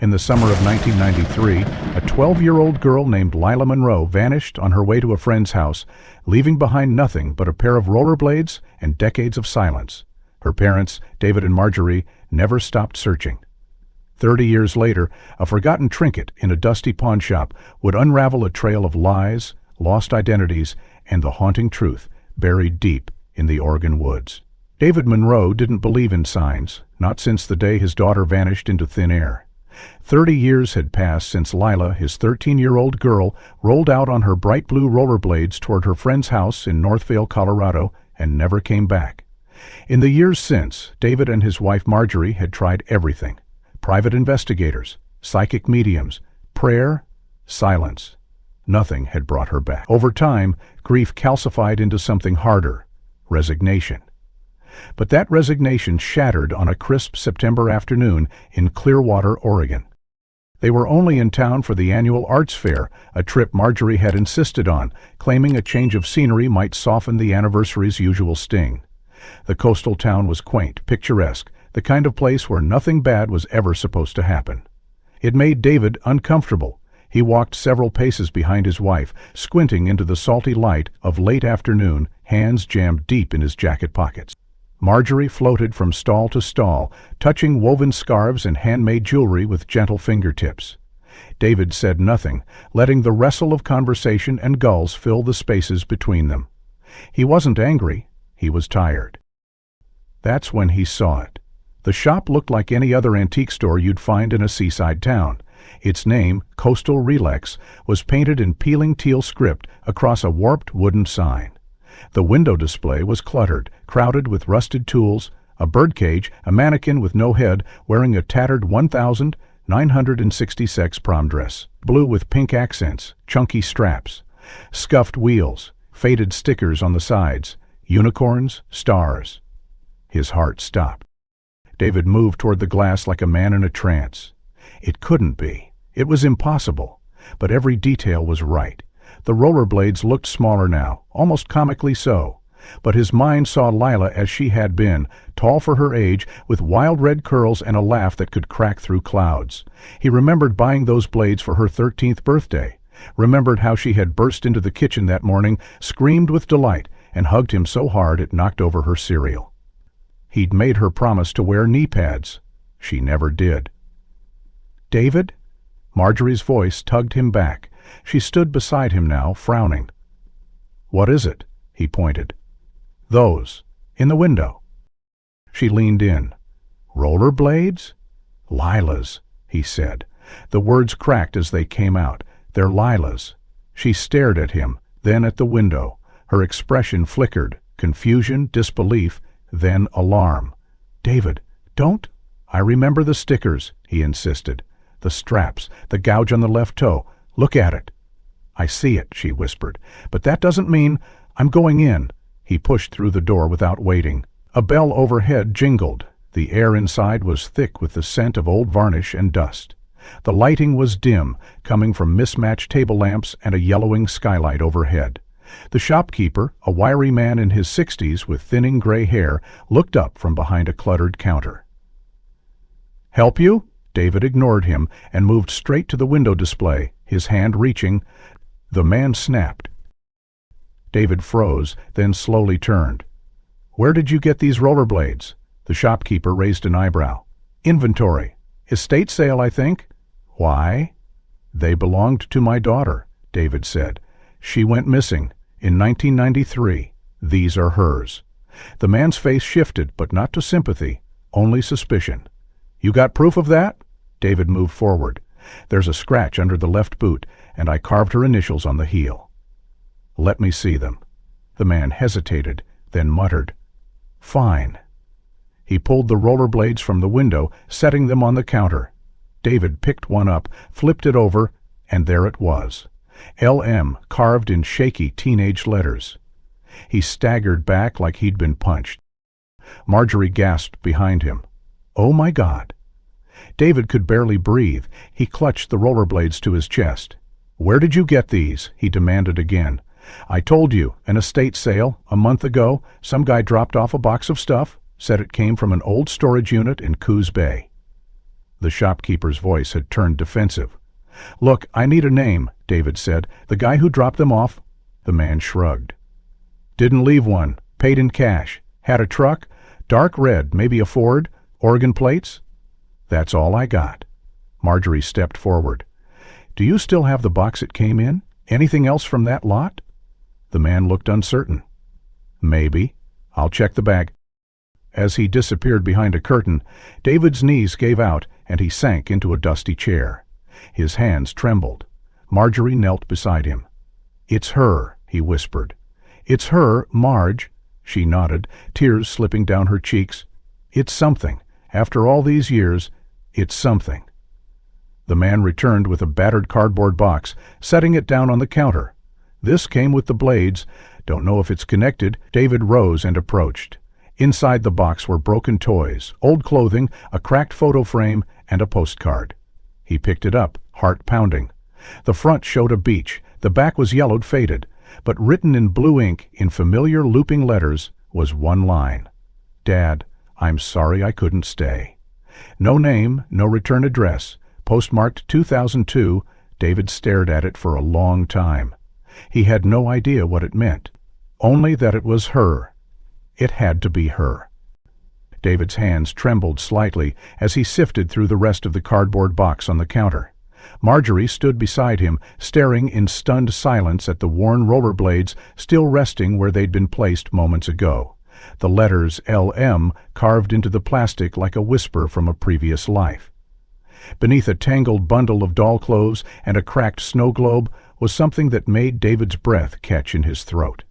In the summer of 1993, a 12-year-old girl named Lilah Monroe vanished on her way to a friend's house, leaving behind nothing but a pair of rollerblades and decades of silence. Her parents, David and Marjorie, never stopped searching. 30 years later, a forgotten trinket in a dusty pawn shop would unravel a trail of lies, lost identities, and the haunting truth buried deep in the Oregon woods. David Monroe didn't believe in signs, not since the day his daughter vanished into thin air. 30 years had passed since Lilah, his 13-year-old girl, rolled out on her bright blue rollerblades toward her friend's house in Northvale, Colorado, and never came back. In the years since, David and his wife Marjorie had tried everything: private investigators, psychic mediums, prayer, silence. Nothing had brought her back. Over time, grief calcified into something harder: resignation. But that resignation shattered on a crisp September afternoon in Clearwater, Oregon. They were only in town for the annual arts fair, a trip Marjorie had insisted on, claiming a change of scenery might soften the anniversary's usual sting. The coastal town was quaint, picturesque, the kind of place where nothing bad was ever supposed to happen. It made David uncomfortable. He walked several paces behind his wife, squinting into the salty light of late afternoon, hands jammed deep in his jacket pockets. Marjorie floated from stall to stall, touching woven scarves and handmade jewelry with gentle fingertips. David said nothing, letting the wrestle of conversation and gulls fill the spaces between them. He wasn't angry, he was tired. That's when he saw it. The shop looked like any other antique store you'd find in a seaside town. Its name, Coastal Relax, was painted in peeling teal script across a warped wooden sign. The window display was cluttered, crowded with rusted tools, a birdcage, a mannequin with no head wearing a tattered 1966 prom dress, blue with pink accents, chunky straps, scuffed wheels, faded stickers on the sides, unicorns, stars. His heart stopped. David moved toward the glass like a man in a trance. It couldn't be. It was impossible. But every detail was right. The rollerblades looked smaller now, almost comically so. But his mind saw Lilah as she had been, tall for her age, with wild red curls and a laugh that could crack through clouds. He remembered buying those blades for her 13th birthday, remembered how she had burst into the kitchen that morning, screamed with delight, and hugged him so hard it knocked over her cereal. He'd made her promise to wear knee pads. She never did. "David?" Marjorie's voice tugged him back. She stood beside him now, frowning. "What is it?" He pointed. "Those. In the window." She leaned in. "Rollerblades?" "Lilah's," he said. The words cracked as they came out. "They're Lilah's." She stared at him, then at the window. Her expression flickered, confusion, disbelief, then alarm. "David, don't—" "I remember the stickers," he insisted. "The straps, the gouge on the left toe. Look at it." "I see it," she whispered. "But that doesn't mean—" "I'm going in." He pushed through the door without waiting. A bell overhead jingled. The air inside was thick with the scent of old varnish and dust. The lighting was dim, coming from mismatched table lamps and a yellowing skylight overhead. The shopkeeper, a wiry man in his 60s with thinning gray hair, looked up from behind a cluttered counter. "Help you?" David ignored him and moved straight to the window display, his hand reaching. The man snapped. David froze, then slowly turned. "Where did you get these rollerblades?" The shopkeeper raised an eyebrow. "Inventory. Estate sale, I think." "Why?" "They belonged to my daughter," David said. "She went missing in 1993. These are hers." The man's face shifted, but not to sympathy, only suspicion. "You got proof of that?" David moved forward. "There's a scratch under the left boot, and I carved her initials on the heel." "Let me see them." The man hesitated, then muttered, "Fine." He pulled the rollerblades from the window, setting them on the counter. David picked one up, flipped it over, and there it was. LM carved in shaky teenage letters. He staggered back like he'd been punched. Marjorie gasped behind him. "Oh my God." David could barely breathe. He clutched the rollerblades to his chest. "Where did you get these?" he demanded again. "I told you, an estate sale, a month ago. Some guy dropped off a box of stuff, said it came from an old storage unit in Coos Bay." The shopkeeper's voice had turned defensive. "Look, I need a name," David said. "The guy who dropped them off?" The man shrugged. "Didn't leave one. Paid in cash. Had a truck? Dark red, maybe a Ford? Oregon plates?" "That's all I got." Marjorie stepped forward. "Do you still have the box it came in? Anything else from that lot?" The man looked uncertain. "Maybe. I'll check the bag." As he disappeared behind a curtain, David's knees gave out and he sank into a dusty chair. His hands trembled. Marjorie knelt beside him. "It's her," he whispered. "It's her, Marge." She nodded, tears slipping down her cheeks. "It's something. After all these years, it's something." The man returned with a battered cardboard box, setting it down on the counter. "This came with the blades. Don't know if it's connected." David rose and approached. Inside the box were broken toys, old clothing, a cracked photo frame, and a postcard. He picked it up, heart pounding. The front showed a beach, the back was yellowed, faded, but written in blue ink in familiar looping letters was one line. "Dad, I'm sorry I couldn't stay." No name, no return address, postmarked 2002. David stared at it for a long time. He had no idea what it meant, only that it was her. It had to be her. David's hands trembled slightly as he sifted through the rest of the cardboard box on the counter. Marjorie stood beside him, staring in stunned silence at the worn rollerblades still resting where they'd been placed moments ago, the letters LM carved into the plastic like a whisper from a previous life. Beneath a tangled bundle of doll clothes and a cracked snow globe was something that made David's breath catch in his throat.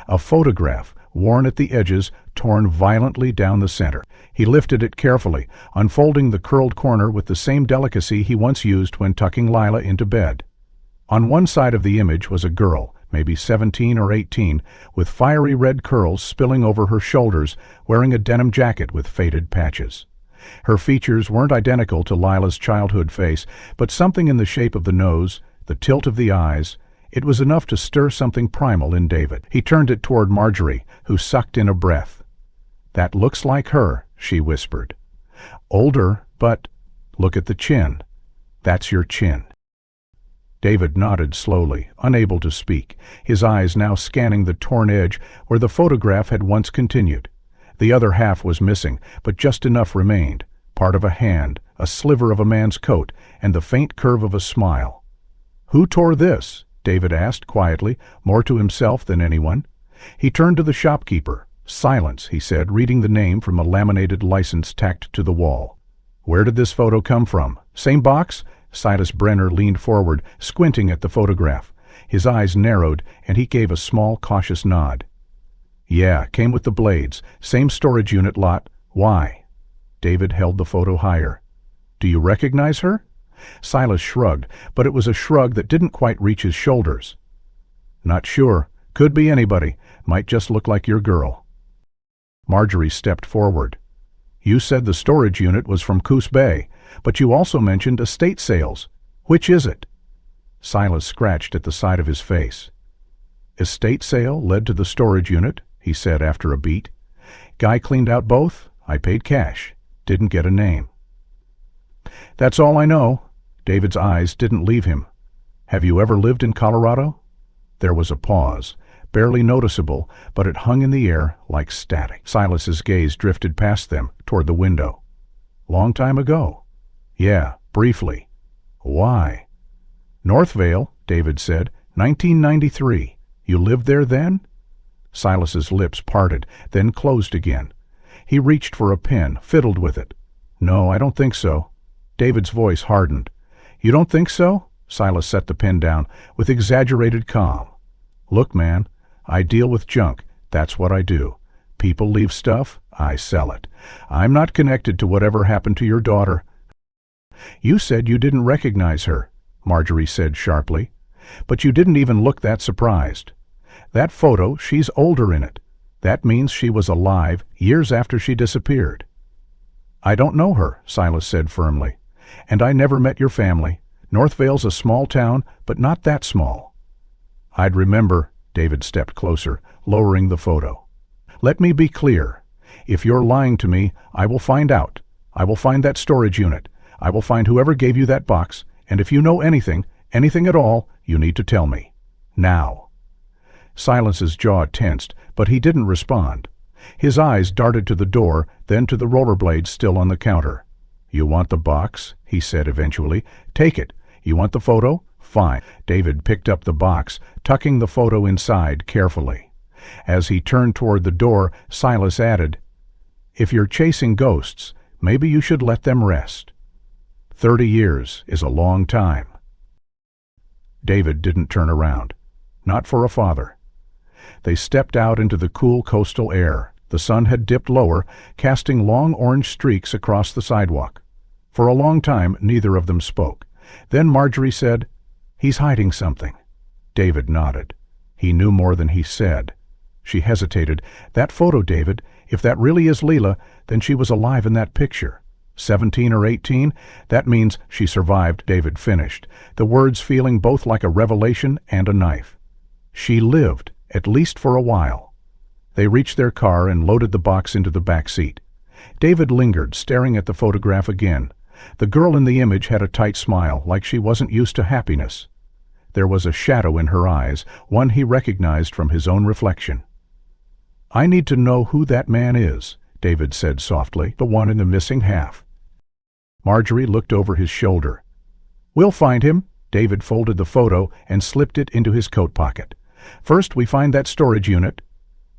A photograph, worn at the edges, torn violently down the center. He lifted it carefully, unfolding the curled corner with the same delicacy he once used when tucking Lilah into bed. On one side of the image was a girl, maybe 17 or 18, with fiery red curls spilling over her shoulders, wearing a denim jacket with faded patches. Her features weren't identical to Lilah's childhood face, but something in the shape of the nose, the tilt of the eyes, it was enough to stir something primal in David. He turned it toward Marjorie, who sucked in a breath. "That looks like her," she whispered. "Older, but look at the chin. That's your chin." David nodded slowly, unable to speak, his eyes now scanning the torn edge where the photograph had once continued. The other half was missing, but just enough remained, part of a hand, a sliver of a man's coat, and the faint curve of a smile. "Who tore this?" David asked quietly, more to himself than anyone. He turned to the shopkeeper. "Silence," he said, reading the name from a laminated license tacked to the wall. "Where did this photo come from? Same box?" Silas Brenner leaned forward, squinting at the photograph. His eyes narrowed, and he gave a small, cautious nod. "Yeah, came with the blades. Same storage unit lot. Why?" David held the photo higher. "Do you recognize her?" Silas shrugged, but it was a shrug that didn't quite reach his shoulders. "Not sure. Could be anybody. Might just look like your girl." Marjorie stepped forward. "You said the storage unit was from Coos Bay, but you also mentioned estate sales. Which is it?" Silas scratched at the side of his face. "Estate sale led to the storage unit," he said after a beat. "Guy cleaned out both. I paid cash. Didn't get a name." "That's all I know." David's eyes didn't leave him. "Have you ever lived in Colorado?" There was a pause, barely noticeable, but it hung in the air like static. Silas's gaze drifted past them, toward the window. "Long time ago." "Yeah, briefly." "Why?" "Northvale," David said. 1993. You lived there then?" Silas's lips parted, then closed again. He reached for a pen, fiddled with it. "No, I don't think so." David's voice hardened. "You don't think so?" Silas set the pen down, with exaggerated calm. "Look, man, I deal with junk. That's what I do. People leave stuff, I sell it. I'm not connected to whatever happened to your daughter." "You said you didn't recognize her," Marjorie said sharply. "But you didn't even look that surprised. That photo, she's older in it. That means she was alive years after she disappeared." "I don't know her," Silas said firmly. "And I never met your family. Northvale's a small town, but not that small." "I'd remember." David stepped closer, lowering the photo. "Let me be clear. If you're lying to me, I will find out. I will find that storage unit. I will find whoever gave you that box, and if you know anything, anything at all, you need to tell me. Now." Silas's jaw tensed, but he didn't respond. His eyes darted to the door, then to the rollerblades still on the counter. "You want the box?" he said eventually. "Take it. You want the photo? Fine." David picked up the box, tucking the photo inside carefully. As he turned toward the door, Silas added, "If you're chasing ghosts, maybe you should let them rest. 30 years is a long time." David didn't turn around. Not for a father. They stepped out into the cool coastal air. The sun had dipped lower, casting long orange streaks across the sidewalk. For a long time, neither of them spoke. Then Marjorie said, "He's hiding something." David nodded. He knew more than he said. She hesitated. "That photo, David, if that really is Lilah, then she was alive in that picture. 17 or 18, that means she survived," David finished, the words feeling both like a revelation and a knife. "She lived, at least for a while." They reached their car and loaded the box into the back seat. David lingered, staring at the photograph again. The girl in the image had a tight smile, like she wasn't used to happiness. There was a shadow in her eyes, one he recognized from his own reflection. "I need to know who that man is," David said softly, "the one in the missing half." Marjorie looked over his shoulder. "We'll find him." David folded the photo and slipped it into his coat pocket. "First, we find that storage unit."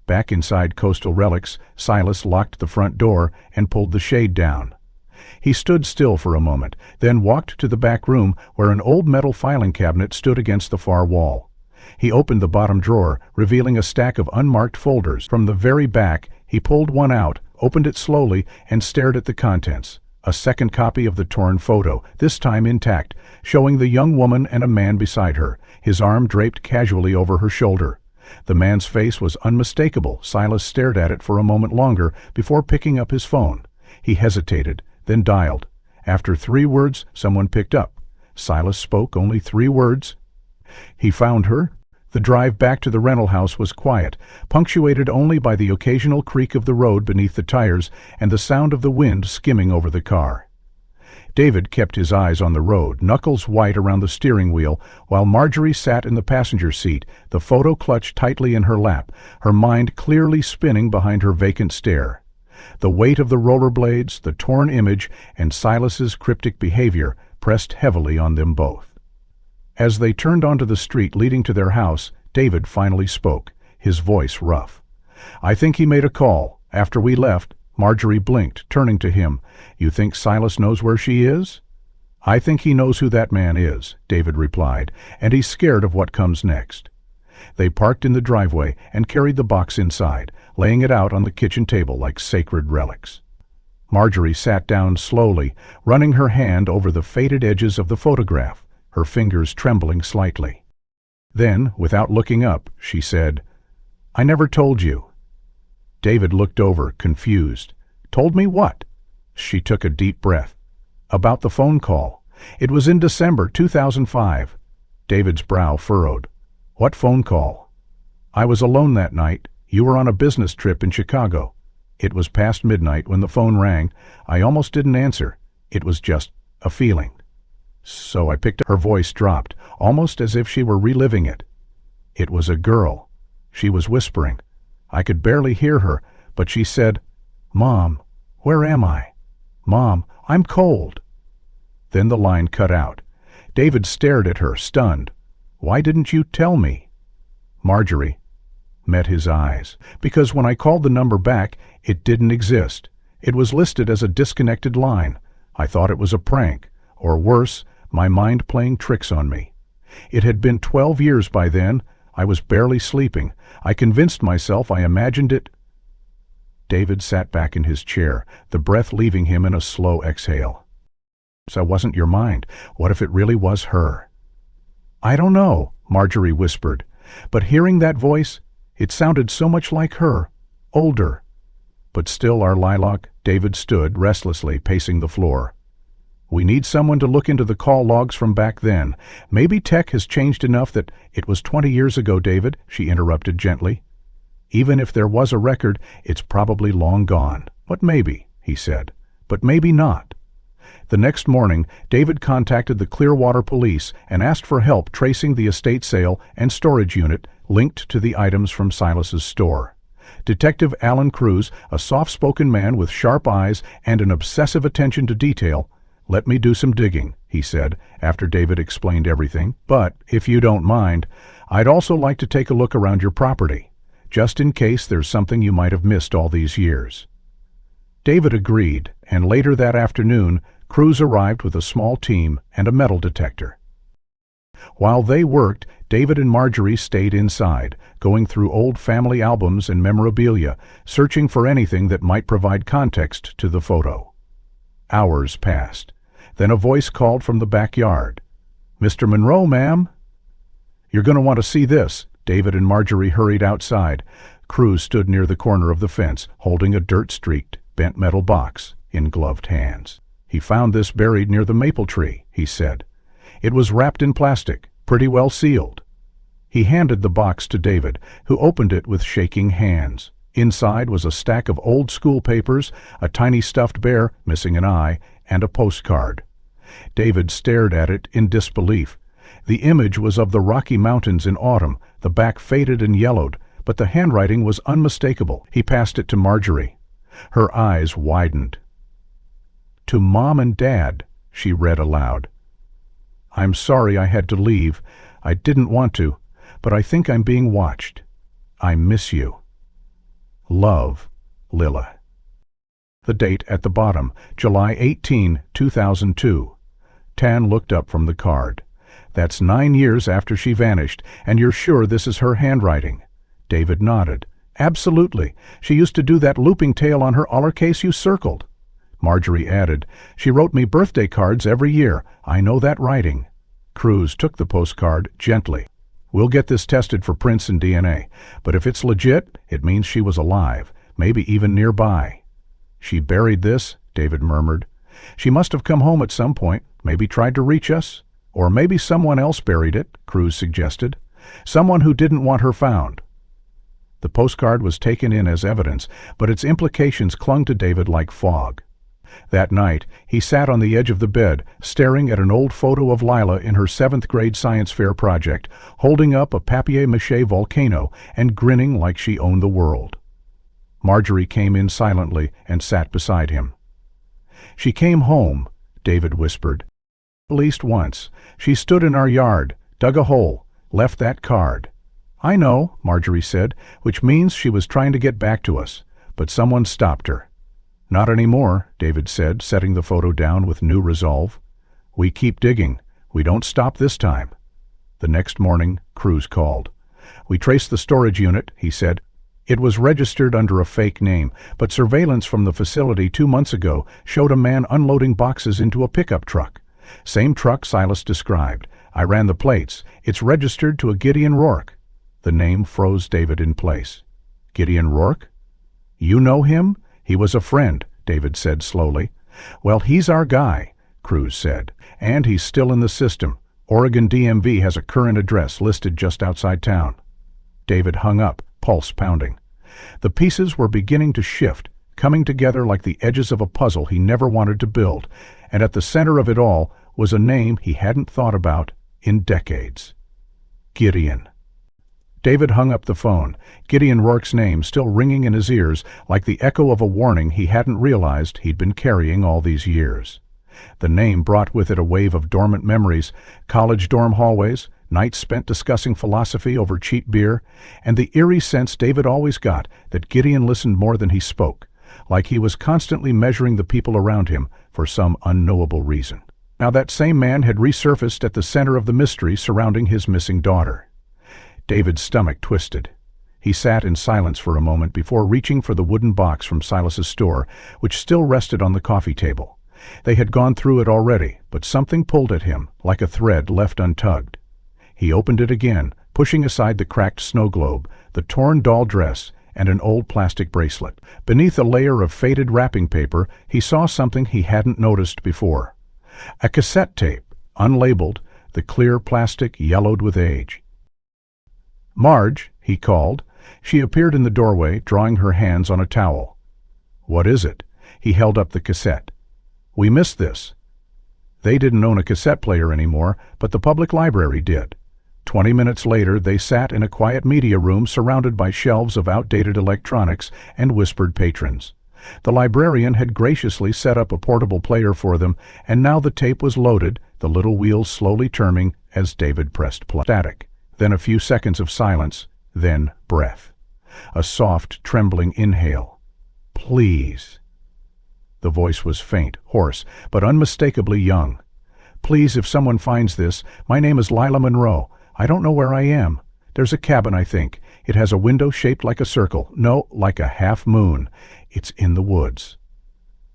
Back inside Coastal Relics, Silas locked the front door and pulled the shade down. He stood still for a moment, then walked to the back room where an old metal filing cabinet stood against the far wall. He opened the bottom drawer, revealing a stack of unmarked folders. From the very back, he pulled one out, opened it slowly, and stared at the contents. A second copy of the torn photo, this time intact, showing the young woman and a man beside her, his arm draped casually over her shoulder. The man's face was unmistakable. Silas stared at it for a moment longer before picking up his phone. He hesitated, then dialed. After 3 words, someone picked up. Silas spoke only 3 words. He found her. The drive back to the rental house was quiet, punctuated only by the occasional creak of the road beneath the tires and the sound of the wind skimming over the car. David kept his eyes on the road, knuckles white around the steering wheel, while Marjorie sat in the passenger seat, the photo clutched tightly in her lap, her mind clearly spinning behind her vacant stare. The weight of the rollerblades, the torn image, and Silas's cryptic behavior pressed heavily on them both. As they turned onto the street leading to their house, David finally spoke, his voice rough. "I think he made a call. After we left," Marjorie blinked, turning to him. "You think Silas knows where she is?" "I think he knows who that man is," David replied, "and he's scared of what comes next." They parked in the driveway and carried the box inside, laying it out on the kitchen table like sacred relics. Marjorie sat down slowly, running her hand over the faded edges of the photograph, her fingers trembling slightly. Then, without looking up, she said, "I never told you." David looked over, confused. "Told me what?" She took a deep breath. "About the phone call. It was in December 2005. David's brow furrowed. "What phone call?" "I was alone that night. You were on a business trip in Chicago. It was past midnight when the phone rang. I almost didn't answer. It was just a feeling. So I picked up." Her voice dropped, almost as if she were reliving it. "It was a girl. She was whispering. I could barely hear her, but she said, 'Mom, where am I? Mom, I'm cold.'" Then the line cut out. David stared at her, stunned. "Why didn't you tell me?" Marjorie met his eyes. "Because when I called the number back, it didn't exist. It was listed as a disconnected line. I thought it was a prank, or worse, my mind playing tricks on me. It had been 12 years by then. I was barely sleeping. I convinced myself I imagined it." David sat back in his chair, the breath leaving him in a slow exhale. "So wasn't your mind? What if it really was her?" "I don't know," Marjorie whispered, "but hearing that voice, it sounded so much like her, older." "But still our Lilac." David stood restlessly, pacing the floor. "We need someone to look into the call logs from back then. Maybe tech has changed enough that—" "It was 20 years ago, David," she interrupted gently. "Even if there was a record, it's probably long gone." "But maybe," he said. "But maybe not." The next morning, David contacted the Clearwater Police and asked for help tracing the estate sale and storage unit linked to the items from Silas's store. Detective Alan Cruz, a soft-spoken man with sharp eyes and an obsessive attention to detail, "Let me do some digging," he said, after David explained everything. "But, if you don't mind, I'd also like to take a look around your property, just in case there's something you might have missed all these years." David agreed, and later that afternoon, Cruz arrived with a small team and a metal detector. While they worked, David and Marjorie stayed inside, going through old family albums and memorabilia, searching for anything that might provide context to the photo. Hours passed. Then a voice called from the backyard. "Mr. Monroe, ma'am?" "You're going to want to see this." David and Marjorie hurried outside. Cruz stood near the corner of the fence, holding a dirt-streaked, bent metal box in gloved hands. "He found this buried near the maple tree," he said. "It was wrapped in plastic, pretty well sealed." He handed the box to David, who opened it with shaking hands. Inside was a stack of old school papers, a tiny stuffed bear, missing an eye, and a postcard. David stared at it in disbelief. The image was of the Rocky Mountains in autumn, the back faded and yellowed, but the handwriting was unmistakable. He passed it to Marjorie. Her eyes widened. "To Mom and Dad," she read aloud. "I'm sorry I had to leave. I didn't want to, but I think I'm being watched. I miss you. Love, Lilah." The date at the bottom, July 18, 2002. Tan looked up from the card. "That's 9 years after she vanished, and you're sure this is her handwriting?" David nodded. "Absolutely. She used to do that looping tail on her oller case you circled." Marjorie added, "She wrote me birthday cards every year. I know that writing." Cruz took the postcard gently. "We'll get this tested for prints and DNA, but if it's legit, it means she was alive, maybe even nearby." "She buried this," David murmured. "She must have come home at some point, maybe tried to reach us. Or maybe someone else buried it," Cruz suggested. "Someone who didn't want her found." The postcard was taken in as evidence, but its implications clung to David like fog. That night, he sat on the edge of the bed, staring at an old photo of Lilah in her 7th grade science fair project, holding up a papier-mâché volcano and grinning like she owned the world. Marjorie came in silently and sat beside him. "She came home," David whispered. "At least once. She stood in our yard, dug a hole, left that card." "I know," Marjorie said, "which means she was trying to get back to us, but someone stopped her." "Not anymore," David said, setting the photo down with new resolve. "We keep digging. We don't stop this time." The next morning, Cruz called. "We traced the storage unit," he said. "It was registered under a fake name, but surveillance from the facility 2 months ago showed a man unloading boxes into a pickup truck. Same truck Silas described. I ran the plates. It's registered to a Gideon Rourke." The name froze David in place. "Gideon Rourke? You know him?" "He was a friend," David said slowly. "Well, he's our guy," Cruz said. "And he's still in the system. Oregon DMV has a current address listed just outside town." David hung up, pulse pounding. The pieces were beginning to shift, coming together like the edges of a puzzle he never wanted to build, and at the center of it all was a name he hadn't thought about in decades. Gideon. David hung up the phone, Gideon Rourke's name still ringing in his ears like the echo of a warning he hadn't realized he'd been carrying all these years. The name brought with it a wave of dormant memories, college dorm hallways, nights spent discussing philosophy over cheap beer, and the eerie sense David always got that Gideon listened more than he spoke, like he was constantly measuring the people around him for some unknowable reason. Now that same man had resurfaced at the center of the mystery surrounding his missing daughter. David's stomach twisted. He sat in silence for a moment before reaching for the wooden box from Silas's store, which still rested on the coffee table. They had gone through it already, but something pulled at him, like a thread left untugged. He opened it again, pushing aside the cracked snow globe, the torn doll dress, and an old plastic bracelet. Beneath a layer of faded wrapping paper, he saw something he hadn't noticed before. A cassette tape, unlabeled, the clear plastic yellowed with age. "Marge," he called. She appeared in the doorway, drawing her hands on a towel. "What is it?" He held up the cassette. "We missed this. They didn't own a cassette player anymore, but the public library did. 20 minutes later, they sat in a quiet media room surrounded by shelves of outdated electronics and whispered patrons. The librarian had graciously set up a portable player for them, and now the tape was loaded, the little wheels slowly turning as David pressed play. Static. Then a few seconds of silence, then breath. A soft, trembling inhale. "Please." The voice was faint, hoarse, but unmistakably young. "Please, if someone finds this, my name is Lilah Monroe. I don't know where I am. There's a cabin, I think. It has a window shaped like a circle. No, like a half moon. It's in the woods."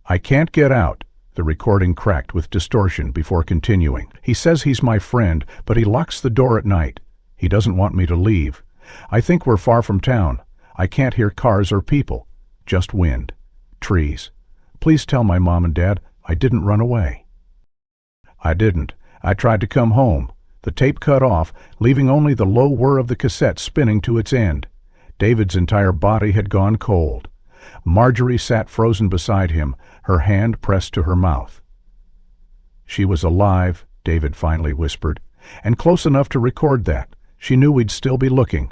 "I can't get out." The recording cracked with distortion before continuing. "He says he's my friend, but he locks the door at night. He doesn't want me to leave. I think we're far from town. I can't hear cars or people. Just wind. Trees. Please tell my mom and dad I didn't run away." "I didn't. I tried to come home." The tape cut off, leaving only the low whir of the cassette spinning to its end. David's entire body had gone cold. Marjorie sat frozen beside him, her hand pressed to her mouth. "She was alive," David finally whispered, "and close enough to record that. She knew we'd still be looking."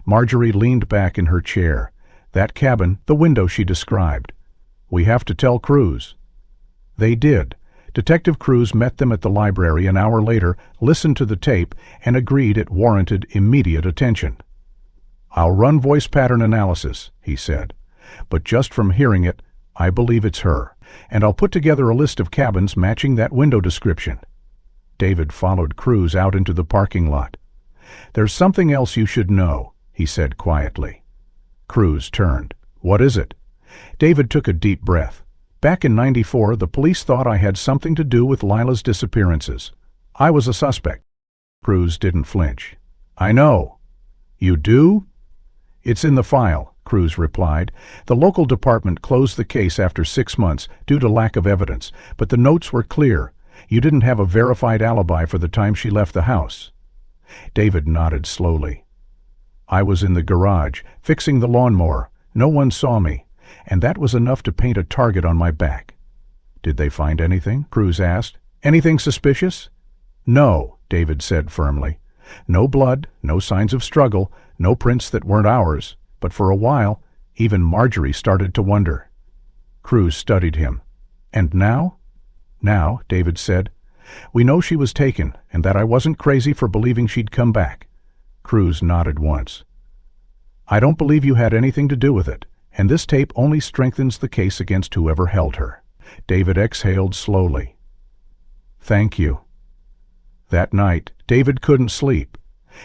Marjorie leaned back in her chair. "That cabin, the window she described. We have to tell Cruz." They did. Detective Cruz met them at the library an hour later, listened to the tape, and agreed it warranted immediate attention. "I'll run voice pattern analysis," he said. "But just from hearing it, I believe it's her. And I'll put together a list of cabins matching that window description." David followed Cruz out into the parking lot. "There's something else you should know," he said quietly. Cruz turned. "What is it?" David took a deep breath. "Back in '94, the police thought I had something to do with Lilah's disappearances. I was a suspect." Cruz didn't flinch. "I know." "You do?" "It's in the file," Cruz replied. "The local department closed the case after 6 months due to lack of evidence, but the notes were clear. You didn't have a verified alibi for the time she left the house." David nodded slowly. "I was in the garage, fixing the lawnmower. No one saw me, and that was enough to paint a target on my back." "Did they find anything?" Cruz asked. "Anything suspicious?" "No," David said firmly. "No blood, no signs of struggle, no prints that weren't ours. But for a while, even Marjorie started to wonder." Cruz studied him. "And now?" "Now," David said, "we know she was taken, and that I wasn't crazy for believing she'd come back." Cruz nodded once. "I don't believe you had anything to do with it, and this tape only strengthens the case against whoever held her." David exhaled slowly. "Thank you." That night, David couldn't sleep.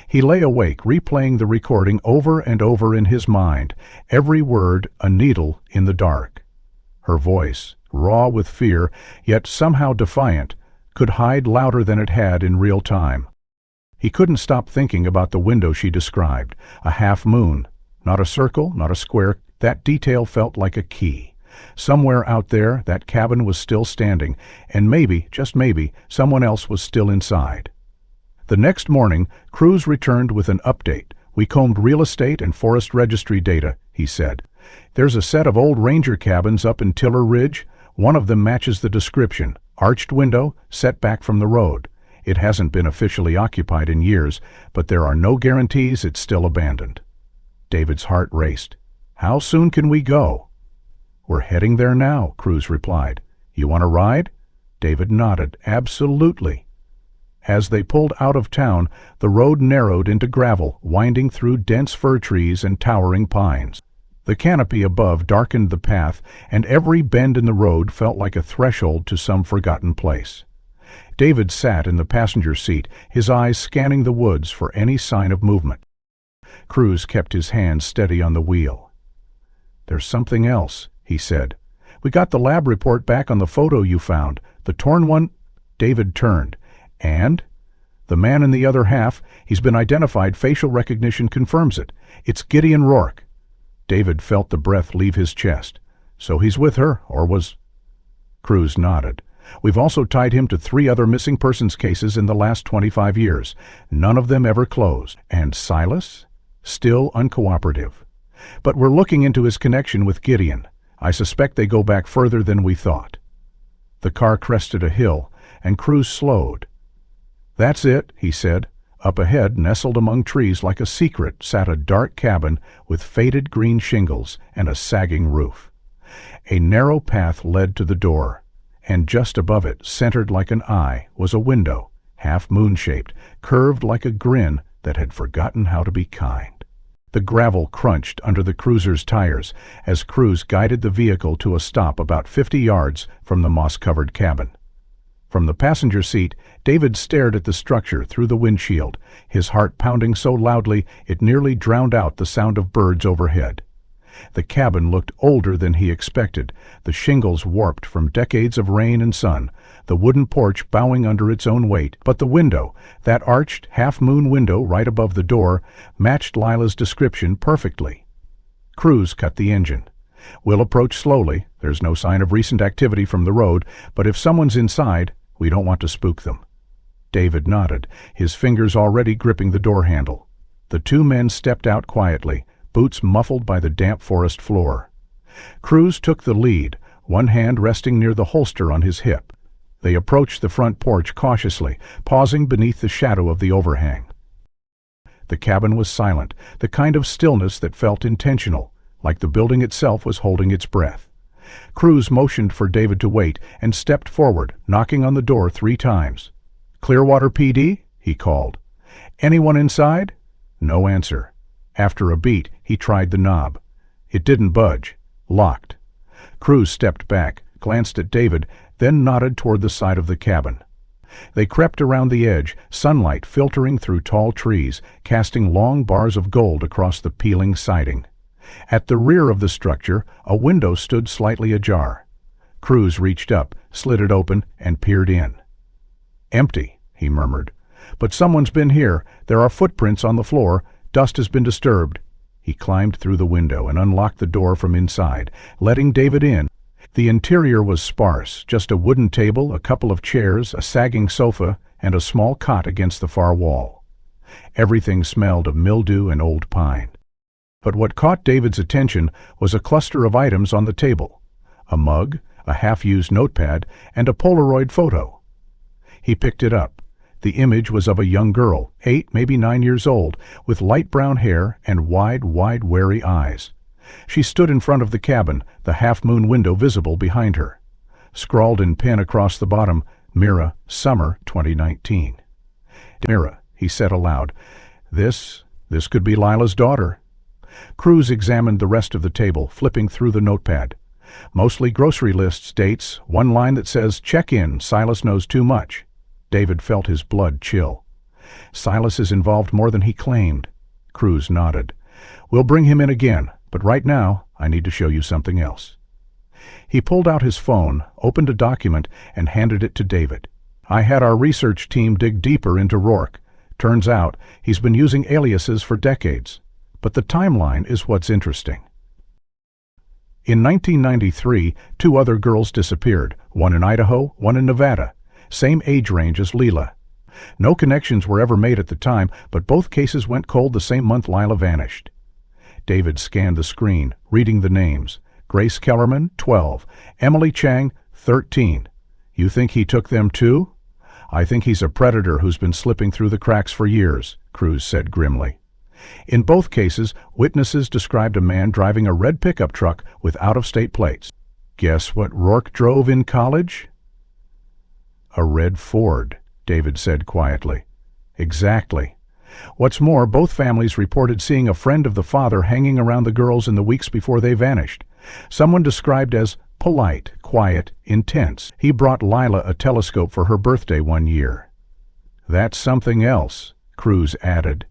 He lay awake, replaying the recording over and over in his mind, every word a needle in the dark. Her voice, raw with fear, yet somehow defiant, could hide louder than it had in real time. He couldn't stop thinking about the window she described, a half moon, not a circle, not a square. That detail felt like a key. Somewhere out there, that cabin was still standing, and maybe, just maybe, someone else was still inside. The next morning, Cruz returned with an update. "We combed real estate and forest registry data," he said. "There's a set of old ranger cabins up in Tiller Ridge. One of them matches the description. Arched window, set back from the road. It hasn't been officially occupied in years, but there are no guarantees it's still abandoned." David's heart raced. "How soon can we go?" "We're heading there now," Cruz replied. "You want a ride?" David nodded. "Absolutely." As they pulled out of town, the road narrowed into gravel, winding through dense fir trees and towering pines. The canopy above darkened the path, and every bend in the road felt like a threshold to some forgotten place. David sat in the passenger seat, his eyes scanning the woods for any sign of movement. Cruz kept his hand steady on the wheel. "There's something else," he said. "We got the lab report back on the photo you found, the torn one." David turned. "And?" "The man in the other half, he's been identified. Facial recognition confirms it. It's Gideon Rourke." David felt the breath leave his chest. "So he's with her, or was—" Cruz nodded. "We've also tied him to 3 other missing persons cases in the last 25 years. None of them ever closed. And Silas? Still uncooperative. But we're looking into his connection with Gideon. I suspect they go back further than we thought." The car crested a hill, and Cruz slowed. "That's it," he said. Up ahead, nestled among trees like a secret, sat a dark cabin with faded green shingles and a sagging roof. A narrow path led to the door, and just above it, centered like an eye, was a window, half moon-shaped, curved like a grin that had forgotten how to be kind. The gravel crunched under the cruiser's tires as Cruz guided the vehicle to a stop about 50 yards from the moss-covered cabin. From the passenger seat, David stared at the structure through the windshield, his heart pounding so loudly it nearly drowned out the sound of birds overhead. The cabin looked older than he expected, the shingles warped from decades of rain and sun, the wooden porch bowing under its own weight, but the window, that arched half-moon window right above the door, matched Lilah's description perfectly. Cruz cut the engine. "We'll approach slowly. There's no sign of recent activity from the road, but if someone's inside, we don't want to spook them." David nodded, his fingers already gripping the door handle. The two men stepped out quietly, boots muffled by the damp forest floor. Cruz took the lead, one hand resting near the holster on his hip. They approached the front porch cautiously, pausing beneath the shadow of the overhang. The cabin was silent, the kind of stillness that felt intentional, like the building itself was holding its breath. Cruz motioned for David to wait and stepped forward, knocking on the door 3 times. "Clearwater PD?" he called. "Anyone inside?" No answer. After a beat, he tried the knob. It didn't budge. Locked. Cruz stepped back, glanced at David, then nodded toward the side of the cabin. They crept around the edge, sunlight filtering through tall trees, casting long bars of gold across the peeling siding. At the rear of the structure, a window stood slightly ajar. Cruz reached up, slid it open, and peered in. "Empty," he murmured. "But someone's been here. There are footprints on the floor. Dust has been disturbed." He climbed through the window and unlocked the door from inside, letting David in. The interior was sparse, just a wooden table, a couple of chairs, a sagging sofa, and a small cot against the far wall. Everything smelled of mildew and old pine. But what caught David's attention was a cluster of items on the table: a mug, a half-used notepad, and a Polaroid photo. He picked it up. The image was of a young girl, 8, maybe 9 years old, with light brown hair and wide, wary eyes. She stood in front of the cabin, the half-moon window visible behind her. Scrawled in pen across the bottom, "Mira, Summer 2019. "Mira," he said aloud, This could be Lilah's daughter." Cruz examined the rest of the table, flipping through the notepad. Mostly grocery lists, dates, one line that says, "Check in, Silas knows too much." David felt his blood chill. "Silas is involved more than he claimed." Cruz nodded. "We'll bring him in again, but right now I need to show you something else." He pulled out his phone, opened a document, and handed it to David. "I had our research team dig deeper into Rourke. Turns out he's been using aliases for decades. But the timeline is what's interesting." In 1993, 2 other girls disappeared, one in Idaho, one in Nevada. Same age range as Lilah. No connections were ever made at the time, but both cases went cold the same month Lilah vanished. David scanned the screen, reading the names. Grace Kellerman, 12. Emily Chang, 13. "You think he took them too?" "I think he's a predator who's been slipping through the cracks for years," Cruz said grimly. In both cases, witnesses described a man driving a red pickup truck with out-of-state plates. "Guess what Rourke drove in college?" "A red Ford," David said quietly. "Exactly. What's more, both families reported seeing a friend of the father hanging around the girls in the weeks before they vanished. Someone described as polite, quiet, intense. He brought Lilah a telescope for her birthday one year." "That's something else," Cruz added.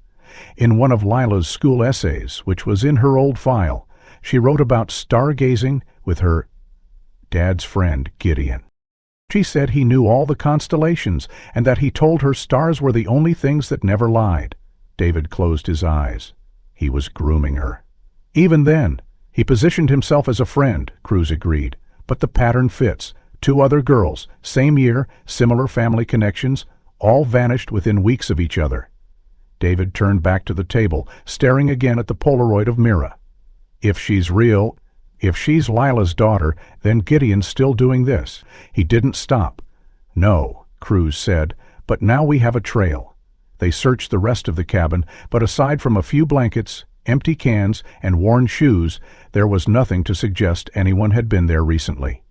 In one of Lilah's school essays, which was in her old file, she wrote about stargazing with her dad's friend, Gideon. She said he knew all the constellations and that he told her stars were the only things that never lied. David closed his eyes. He was grooming her. "Even then, he positioned himself as a friend," Cruz agreed. "But the pattern fits. 2 other girls, same year, similar family connections, all vanished within weeks of each other." David turned back to the table, staring again at the Polaroid of Mira. If she's Lilah's daughter, then Gideon's still doing this." He didn't stop. "No, Cruz said, "but now we have a trail." They searched the rest of the cabin, but aside from a few blankets, empty cans, and worn shoes, there was nothing to suggest anyone had been there recently.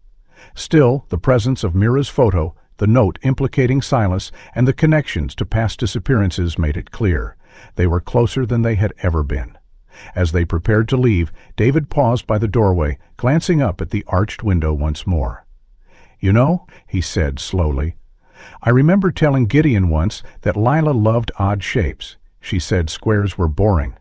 Still, the presence of Mira's photo, the note implicating Silas, and the connections to past disappearances made it clear. They were closer than they had ever been. As they prepared to leave, David paused by the doorway, glancing up at the arched window once more. "You know," he said slowly, "I remember telling Gideon once that Lilah loved odd shapes. She said squares were boring.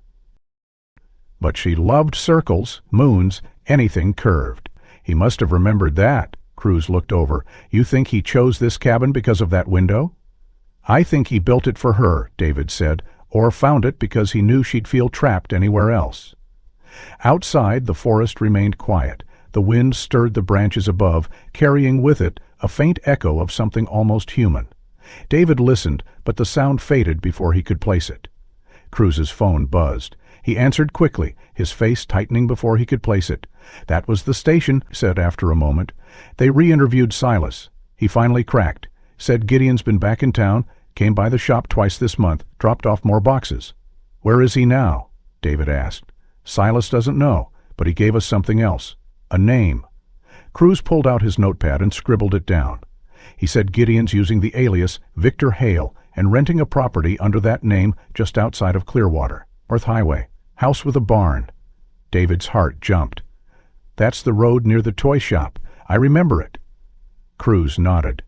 But she loved circles, moons, anything curved." He must have remembered that. Cruz looked over. "You think he chose this cabin because of that window?" "I think he built it for her," David said, "or found it because he knew she'd feel trapped anywhere else." Outside, the forest remained quiet. The wind stirred the branches above, carrying with it a faint echo of something almost human. David listened, but the sound faded before he could place it. Cruz's phone buzzed. He answered quickly, his face tightening before he could place it. "That was the station," he said after a moment. They re-interviewed Silas. He finally cracked. Said Gideon's been back in town, came by the shop twice this month, dropped off more boxes. "Where is he now?" David asked. "Silas doesn't know, but he gave us something else. A name." Cruz pulled out his notepad and scribbled it down. He said Gideon's using the alias Victor Hale and renting a property under that name just outside of Clearwater, North Highway, house with a barn. David's heart jumped. "That's the road near the toy shop. I remember it." Cruz nodded.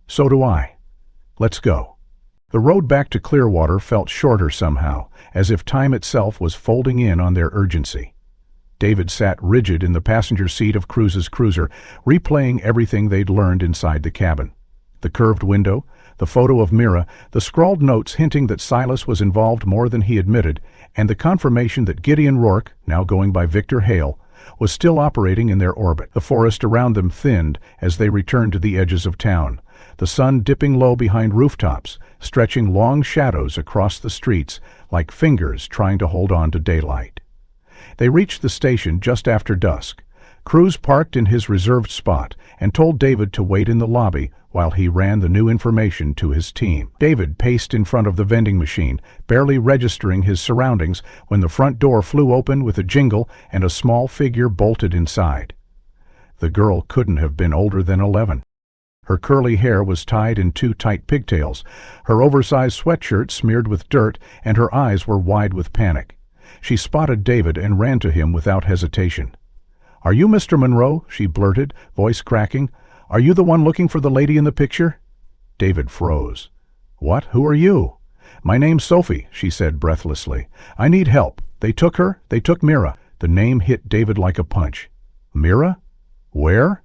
"So do I. Let's go." The road back to Clearwater felt shorter somehow, as if time itself was folding in on their urgency. David sat rigid in the passenger seat of Cruz's cruiser, replaying everything they'd learned inside the cabin. The curved window, the photo of Mira, the scrawled notes hinting that Silas was involved more than he admitted, and the confirmation that Gideon Rourke, now going by Victor Hale, was still operating in their orbit. The forest around them thinned as they returned to the edges of town, the sun dipping low behind rooftops, stretching long shadows across the streets like fingers trying to hold on to daylight. They reached the station just after dusk. Cruz parked in his reserved spot and told David to wait in the lobby while he ran the new information to his team. David paced in front of the vending machine, barely registering his surroundings when the front door flew open with a jingle and a small figure bolted inside. The girl couldn't have been older than 11. Her curly hair was tied in two tight pigtails, her oversized sweatshirt smeared with dirt, and her eyes were wide with panic. She spotted David and ran to him without hesitation. "Are you Mr. Monroe?" she blurted, voice cracking. "Are you the one looking for the lady in the picture?" David froze. "What? Who are you?" "My name's Sophie," she said breathlessly. "I need help. They took her. They took Mira." The name hit David like a punch. "Mira? Where?"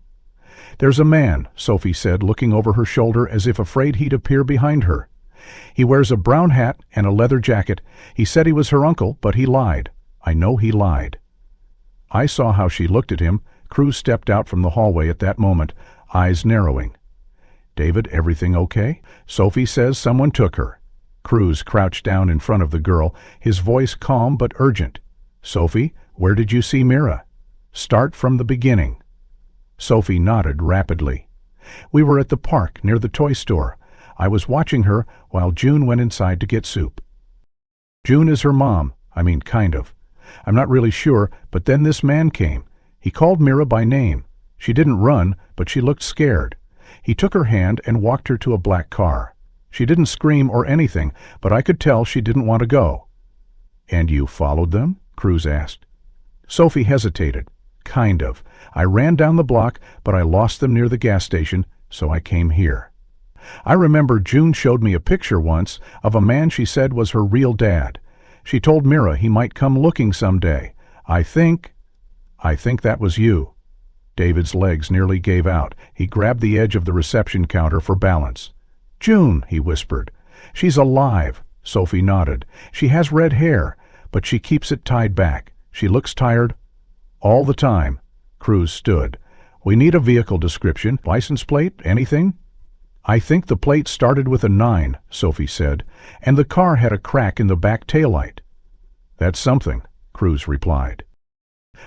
"There's a man," Sophie said, looking over her shoulder as if afraid he'd appear behind her. "He wears a brown hat and a leather jacket. He said he was her uncle, but he lied. I know he lied." I saw how she looked at him. Cruz stepped out from the hallway at that moment, eyes narrowing. "David, everything okay? Sophie says someone took her." Cruz crouched down in front of the girl, his voice calm but urgent. "Sophie, where did you see Mira? Start from the beginning." Sophie nodded rapidly. "We were at the park near the toy store. I was watching her while June went inside to get soup." "June is her mom. I mean, kind of. I'm not really sure, but then this man came. He called Mira by name. She didn't run, but she looked scared. He took her hand and walked her to a black car. She didn't scream or anything, but I could tell she didn't want to go." "And you followed them?" Cruz asked. Sophie hesitated. "Kind of. I ran down the block, but I lost them near the gas station, so I came here. I remember June showed me a picture once of a man she said was her real dad. She told Mira he might come looking someday. I think that was you." David's legs nearly gave out. He grabbed the edge of the reception counter for balance. "June," he whispered. "She's alive." Sophie nodded. "She has red hair, but she keeps it tied back. She looks tired all the time." Cruz stood. "We need a vehicle description, license plate, anything?" "I think the plate started with a 9, Sophie said, "and the car had a crack in the back taillight." "That's something," Cruz replied.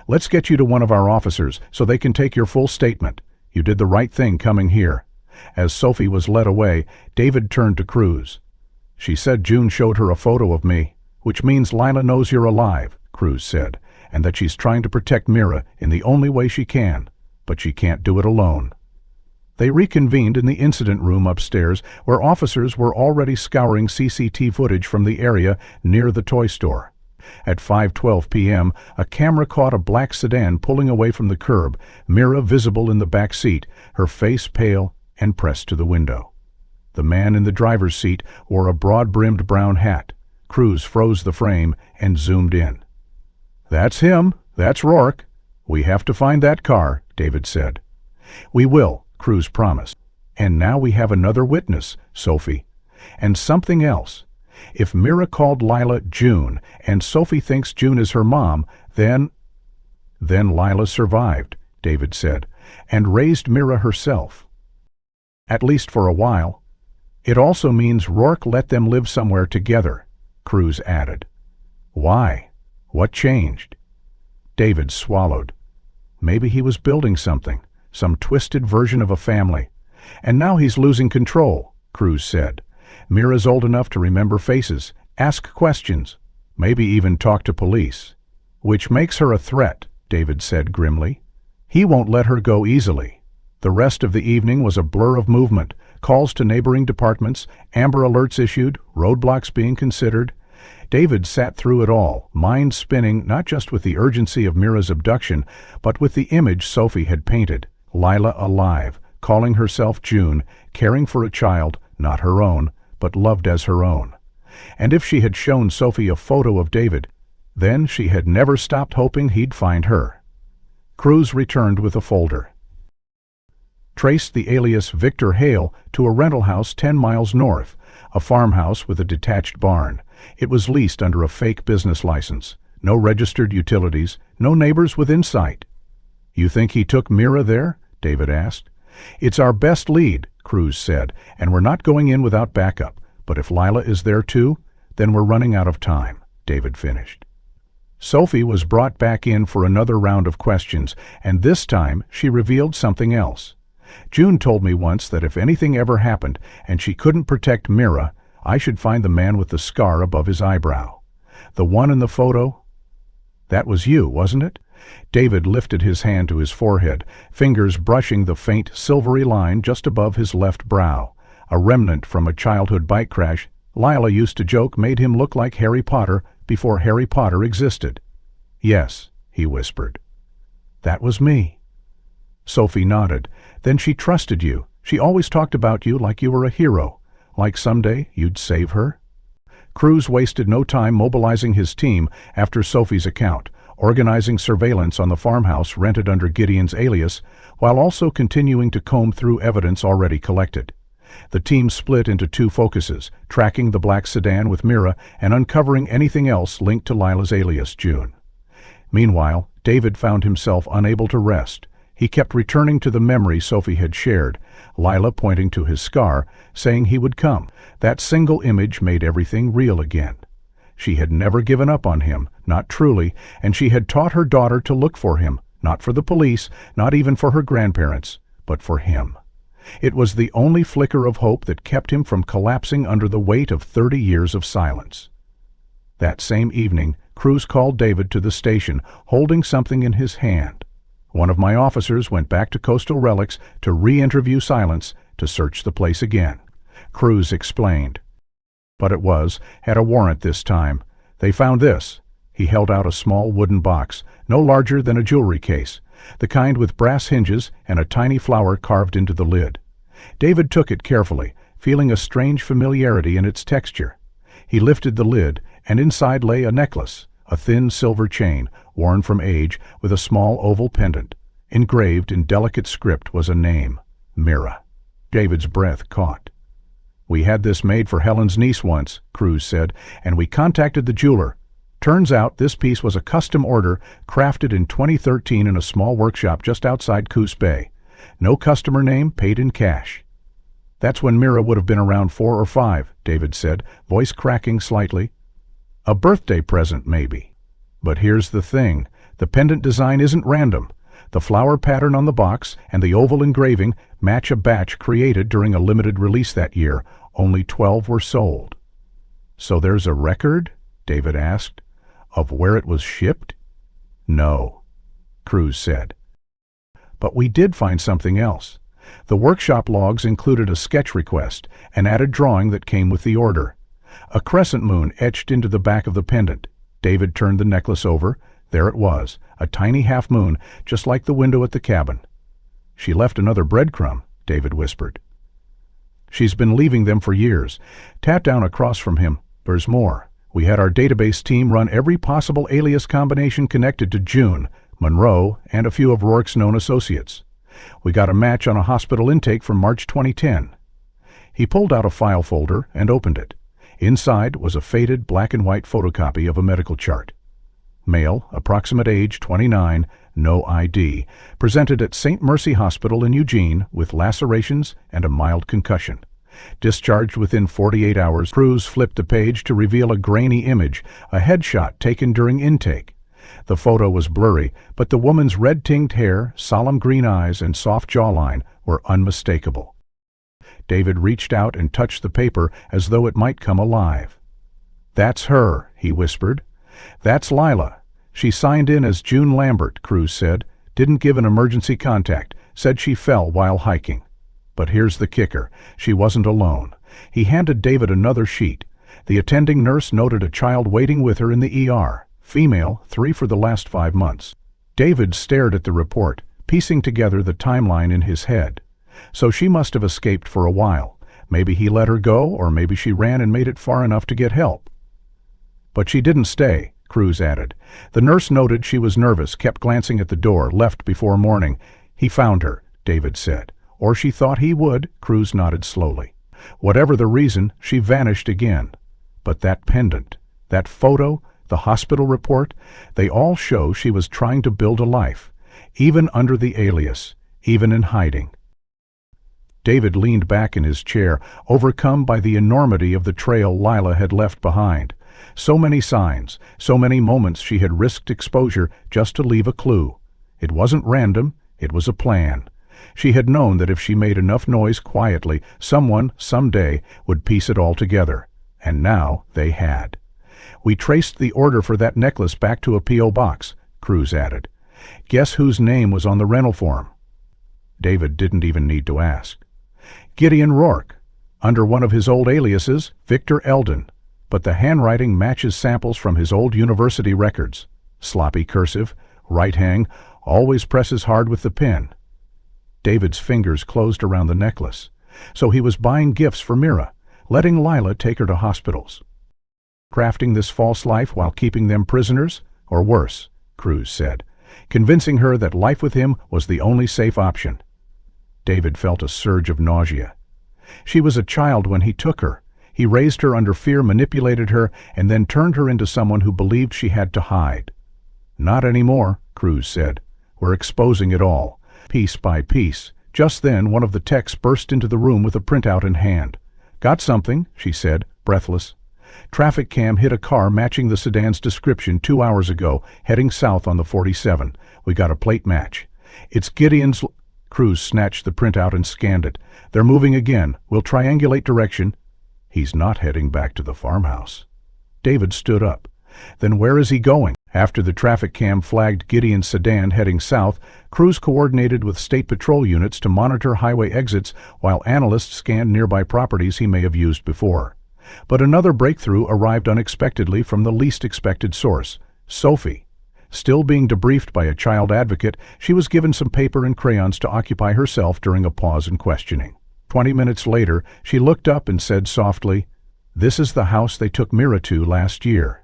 "Let's get you to one of our officers so they can take your full statement. You did the right thing coming here. As Sophie was led away, David turned to Cruz. "She said June showed her a photo of me, which means Lilah knows you're alive," Cruz said, "and that she's trying to protect Mira in the only way she can, but she can't do it alone." They reconvened in the incident room upstairs, where officers were already scouring CCTV footage from the area near the toy store. At 5:12 p.m., a camera caught a black sedan pulling away from the curb, Mira visible in the back seat, her face pale and pressed to the window. The man in the driver's seat wore a broad-brimmed brown hat. Cruz froze the frame and zoomed in. "That's him. That's Rourke. We have to find that car," David said. "We will," Cruz promised. "And now we have another witness, Sophie. And something else. If Mira called Lilah June, and Sophie thinks June is her mom, then Lilah survived," David said, "and raised Mira herself. At least for a while. It also means Rourke let them live somewhere together," Cruz added. "Why? What changed?" David swallowed. "Maybe he was building something, some twisted version of a family. And now he's losing control," Cruz said. "Mira's old enough to remember faces, ask questions, maybe even talk to police. Which makes her a threat," David said grimly. "He won't let her go easily." The rest of the evening was a blur of movement, calls to neighboring departments, Amber Alerts issued, roadblocks being considered. David sat through it all, mind spinning not just with the urgency of Mira's abduction, but with the image Sophie had painted, Lilah alive, calling herself June, caring for a child, not her own, but loved as her own. And if she had shown Sophie a photo of David, then she had never stopped hoping he'd find her. Cruz returned with a folder. Traced the alias Victor Hale to a rental house 10 miles north, a farmhouse with a detached barn. It was leased under a fake business license. No registered utilities, no neighbors within sight. "You think he took Mira there?" David asked. "It's our best lead," Cruz said, "and we're not going in without backup. But if Lilah is there too, then we're running out of time," David finished. Sophie was brought back in for another round of questions, and this time she revealed something else. "June told me once that if anything ever happened and she couldn't protect Mira, I should find the man with the scar above his eyebrow. The one in the photo? That was you, wasn't it?" David lifted his hand to his forehead, fingers brushing the faint silvery line just above his left brow, a remnant from a childhood bike crash Lilah used to joke made him look like Harry Potter before Harry Potter existed. "Yes," he whispered. "That was me." Sophie nodded. "Then she trusted you. She always talked about you like you were a hero, like someday you'd save her." Cruz wasted no time mobilizing his team after Sophie's account, organizing surveillance on the farmhouse rented under Gideon's alias, while also continuing to comb through evidence already collected. The team split into two focuses, tracking the black sedan with Mira and uncovering anything else linked to Lilah's alias, June. Meanwhile, David found himself unable to rest. He kept returning to the memory Sophie had shared, Lilah pointing to his scar, saying he would come. That single image made everything real again. She had never given up on him, not truly, and she had taught her daughter to look for him, not for the police, not even for her grandparents, but for him. It was the only flicker of hope that kept him from collapsing under the weight of 30 years of silence. That same evening, Cruz called David to the station, holding something in his hand. "One of my officers went back to Coastal Relics to re-interview Silence to search the place again," Cruz explained. "But it had a warrant this time. They found this." He held out a small wooden box, no larger than a jewelry case, the kind with brass hinges and a tiny flower carved into the lid. David took it carefully, feeling a strange familiarity in its texture. He lifted the lid, and inside lay a necklace, a thin silver chain, worn from age, with a small oval pendant. Engraved in delicate script was a name, Mira. David's breath caught. "We had this made for Helen's niece once," Cruz said, "and we contacted the jeweler. Turns out this piece was a custom order crafted in 2013 in a small workshop just outside Coos Bay. No customer name, paid in cash." "That's when Mira would have been around 4 or 5, David said, voice cracking slightly. "A birthday present, maybe. But here's the thing. The pendant design isn't random. The flower pattern on the box and the oval engraving match a batch created during a limited release that year. Only 12 were sold. So there's a record? David asked. Of where it was shipped? No, Cruz said. But we did find something else. The workshop logs included a sketch request, an added drawing that came with the order. A crescent moon etched into the back of the pendant. David turned the necklace over. There it was, a tiny half moon, just like the window at the cabin. She left another breadcrumb, David whispered. She's been leaving them for years. Tat down across from him. There's more. We had our database team run every possible alias combination connected to June, Monroe, and a few of Rourke's known associates. We got a match on a hospital intake from March 2010. He pulled out a file folder and opened it. Inside was a faded black and white photocopy of a medical chart. Male, approximate age 29, no ID, presented at St. Mercy Hospital in Eugene with lacerations and a mild concussion. Discharged within 48 hours, Cruz flipped the page to reveal a grainy image, a headshot taken during intake. The photo was blurry, but the woman's red-tinged hair, solemn green eyes, and soft jawline were unmistakable. David reached out and touched the paper as though it might come alive. "That's her," he whispered. "That's Lilah. She signed in as June Lambert," Cruz said. "Didn't give an emergency contact, said she fell while hiking." But here's the kicker. She wasn't alone. He handed David another sheet. The attending nurse noted a child waiting with her in the ER. Female, 3 for the last 5 months. David stared at the report, piecing together the timeline in his head. So she must have escaped for a while. Maybe he let her go, or maybe she ran and made it far enough to get help. But she didn't stay, Cruz added. The nurse noted she was nervous, kept glancing at the door, left before morning. He found her, David said. Or she thought he would, Cruz nodded slowly. Whatever the reason, she vanished again. But that pendant, that photo, the hospital report, they all show she was trying to build a life, even under the alias, even in hiding. David leaned back in his chair, overcome by the enormity of the trail Lilah had left behind. So many signs, so many moments she had risked exposure just to leave a clue. It wasn't random, it was a plan. She had known that if she made enough noise quietly, someone, someday, would piece it all together. And now they had. "We traced the order for that necklace back to a P.O. box," Cruz added. "Guess whose name was on the rental form?" David didn't even need to ask. "Gideon Rourke, under one of his old aliases, Victor Eldon, but the handwriting matches samples from his old university records. Sloppy cursive, right hang, always presses hard with the pen." David's fingers closed around the necklace. So he was buying gifts for Mira, letting Lilah take her to hospitals. Crafting this false life while keeping them prisoners, or worse, Cruz said, convincing her that life with him was the only safe option. David felt a surge of nausea. She was a child when he took her. He raised her under fear, manipulated her, and then turned her into someone who believed she had to hide. "Not anymore," Cruz said. "We're exposing it all, piece by piece." Just then, one of the techs burst into the room with a printout in hand. "Got something," she said, breathless. "Traffic cam hit a car matching the sedan's description 2 hours ago, heading south on the 47. We got a plate match. It's Gideon's..." Cruz snatched the printout and scanned it. "They're moving again. We'll triangulate direction." "He's not heading back to the farmhouse." David stood up. "Then where is he going?" After the traffic cam flagged Gideon's sedan heading south, Cruz coordinated with state patrol units to monitor highway exits while analysts scanned nearby properties he may have used before. But another breakthrough arrived unexpectedly from the least expected source, Sophie. Still being debriefed by a child advocate, she was given some paper and crayons to occupy herself during a pause in questioning. 20 minutes later, she looked up and said softly, "This is the house they took Mira to last year."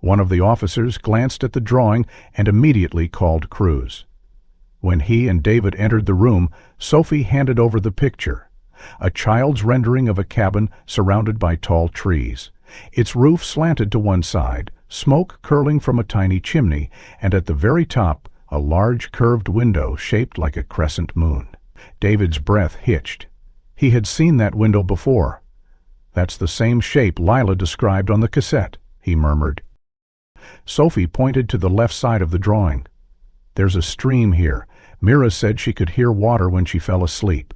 One of the officers glanced at the drawing and immediately called Cruz. When he and David entered the room, Sophie handed over the picture. A child's rendering of a cabin surrounded by tall trees. Its roof slanted to one side, smoke curling from a tiny chimney, and at the very top, a large curved window shaped like a crescent moon. David's breath hitched. He had seen that window before. "That's the same shape Lilah described on the cassette," he murmured. Sophie pointed to the left side of the drawing. There's a stream here. Mira said she could hear water when she fell asleep.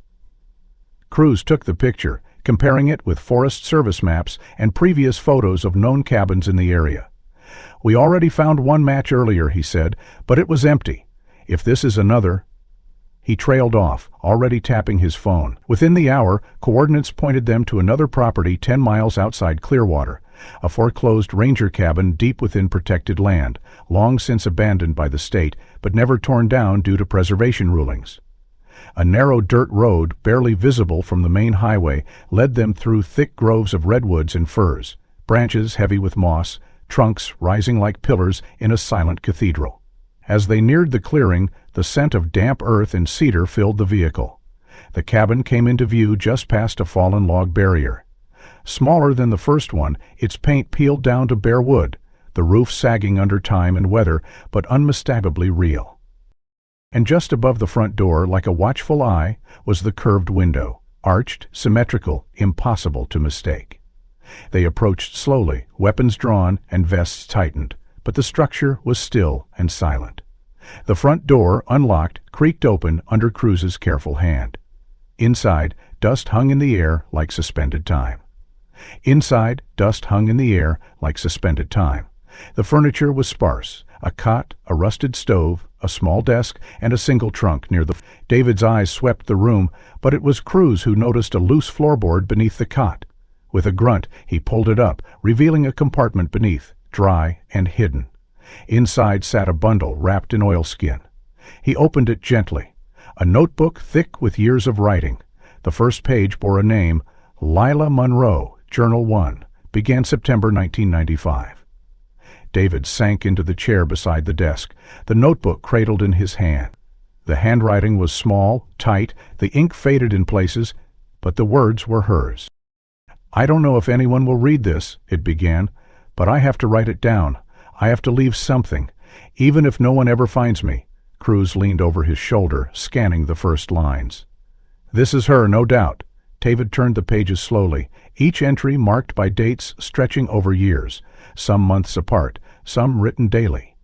Cruz took the picture, comparing it with Forest Service maps and previous photos of known cabins in the area. We already found one match earlier, he said, but it was empty. If this is another... He trailed off, already tapping his phone. Within the hour, coordinates pointed them to another property 10 miles outside Clearwater, a foreclosed ranger cabin deep within protected land, long since abandoned by the state, but never torn down due to preservation rulings. A narrow dirt road, barely visible from the main highway, led them through thick groves of redwoods and firs, branches heavy with moss, trunks rising like pillars in a silent cathedral. As they neared the clearing, the scent of damp earth and cedar filled the vehicle. The cabin came into view just past a fallen log barrier. Smaller than the first one, its paint peeled down to bare wood, the roof sagging under time and weather, but unmistakably real. And just above the front door, like a watchful eye, was the curved window, arched, symmetrical, impossible to mistake. They approached slowly, weapons drawn and vests tightened, but the structure was still and silent. The front door, unlocked, creaked open under Cruz's careful hand. Inside, dust hung in the air like suspended time. Inside, dust hung in the air like suspended time. The furniture was sparse: a cot, a rusted stove, a small desk, and a single trunk near the... David's eyes swept the room, but it was Cruz who noticed a loose floorboard beneath the cot. With a grunt, he pulled it up, revealing a compartment beneath, dry and hidden. Inside sat a bundle wrapped in oilskin. He opened it gently. A notebook thick with years of writing. The first page bore a name: Lilah Monroe, Journal 1, began September 1995. David sank into the chair beside the desk, the notebook cradled in his hand. The handwriting was small, tight, the ink faded in places, but the words were hers. "I don't know if anyone will read this," it began, "but I have to write it down. I have to leave something, even if no one ever finds me." Cruz leaned over his shoulder, scanning the first lines. "This is her, no doubt." David turned the pages slowly, each entry marked by dates stretching over years, some months apart, some written daily.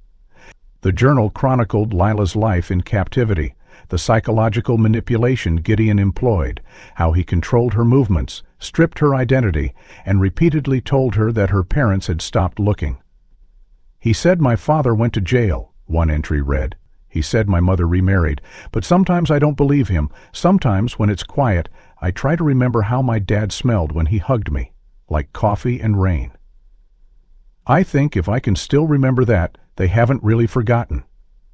The journal chronicled Lilah's life in captivity, the psychological manipulation Gideon employed, how he controlled her movements, stripped her identity, and repeatedly told her that her parents had stopped looking. "He said my father went to jail," one entry read. "He said my mother remarried, but sometimes I don't believe him. Sometimes, when it's quiet, I try to remember how my dad smelled when he hugged me, like coffee and rain. I think if I can still remember that, they haven't really forgotten."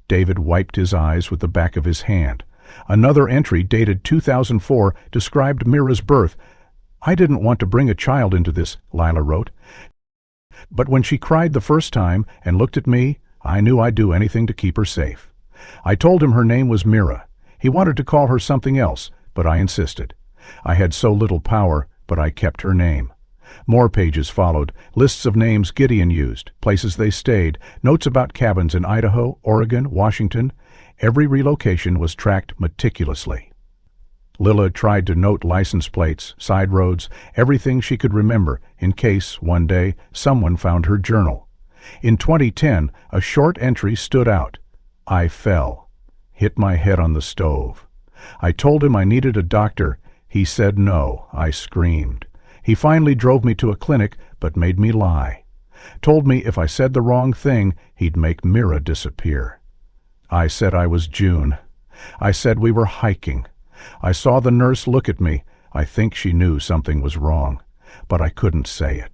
David wiped his eyes with the back of his hand. Another entry, dated 2004, described Mira's birth. "I didn't want to bring a child into this," Lilah wrote. "But when she cried the first time and looked at me, I knew I'd do anything to keep her safe. I told him her name was Mira. He wanted to call her something else, but I insisted. I had so little power, but I kept her name." More pages followed, lists of names Gideon used, places they stayed, notes about cabins in Idaho, Oregon, Washington. Every relocation was tracked meticulously. Lilah tried to note license plates, side roads, everything she could remember, in case, one day, someone found her journal. In 2010, a short entry stood out. "I fell. Hit my head on the stove. I told him I needed a doctor. He said no. I screamed. He finally drove me to a clinic, but made me lie. Told me if I said the wrong thing, he'd make Mira disappear. I said I was June. I said we were hiking. I saw the nurse look at me. I think she knew something was wrong, but I couldn't say it."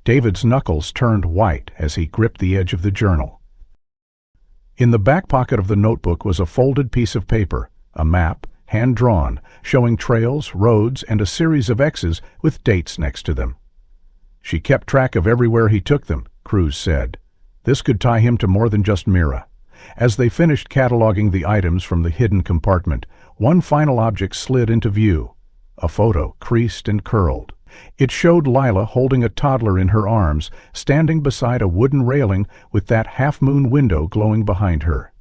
David's knuckles turned white as he gripped the edge of the journal. In the back pocket of the notebook was a folded piece of paper, a map, hand-drawn, showing trails, roads, and a series of X's with dates next to them. "She kept track of everywhere he took them," Cruz said. "This could tie him to more than just Mira." As they finished cataloging the items from the hidden compartment, one final object slid into view, a photo, creased and curled. It showed Lilah holding a toddler in her arms, standing beside a wooden railing with that half-moon window glowing behind her.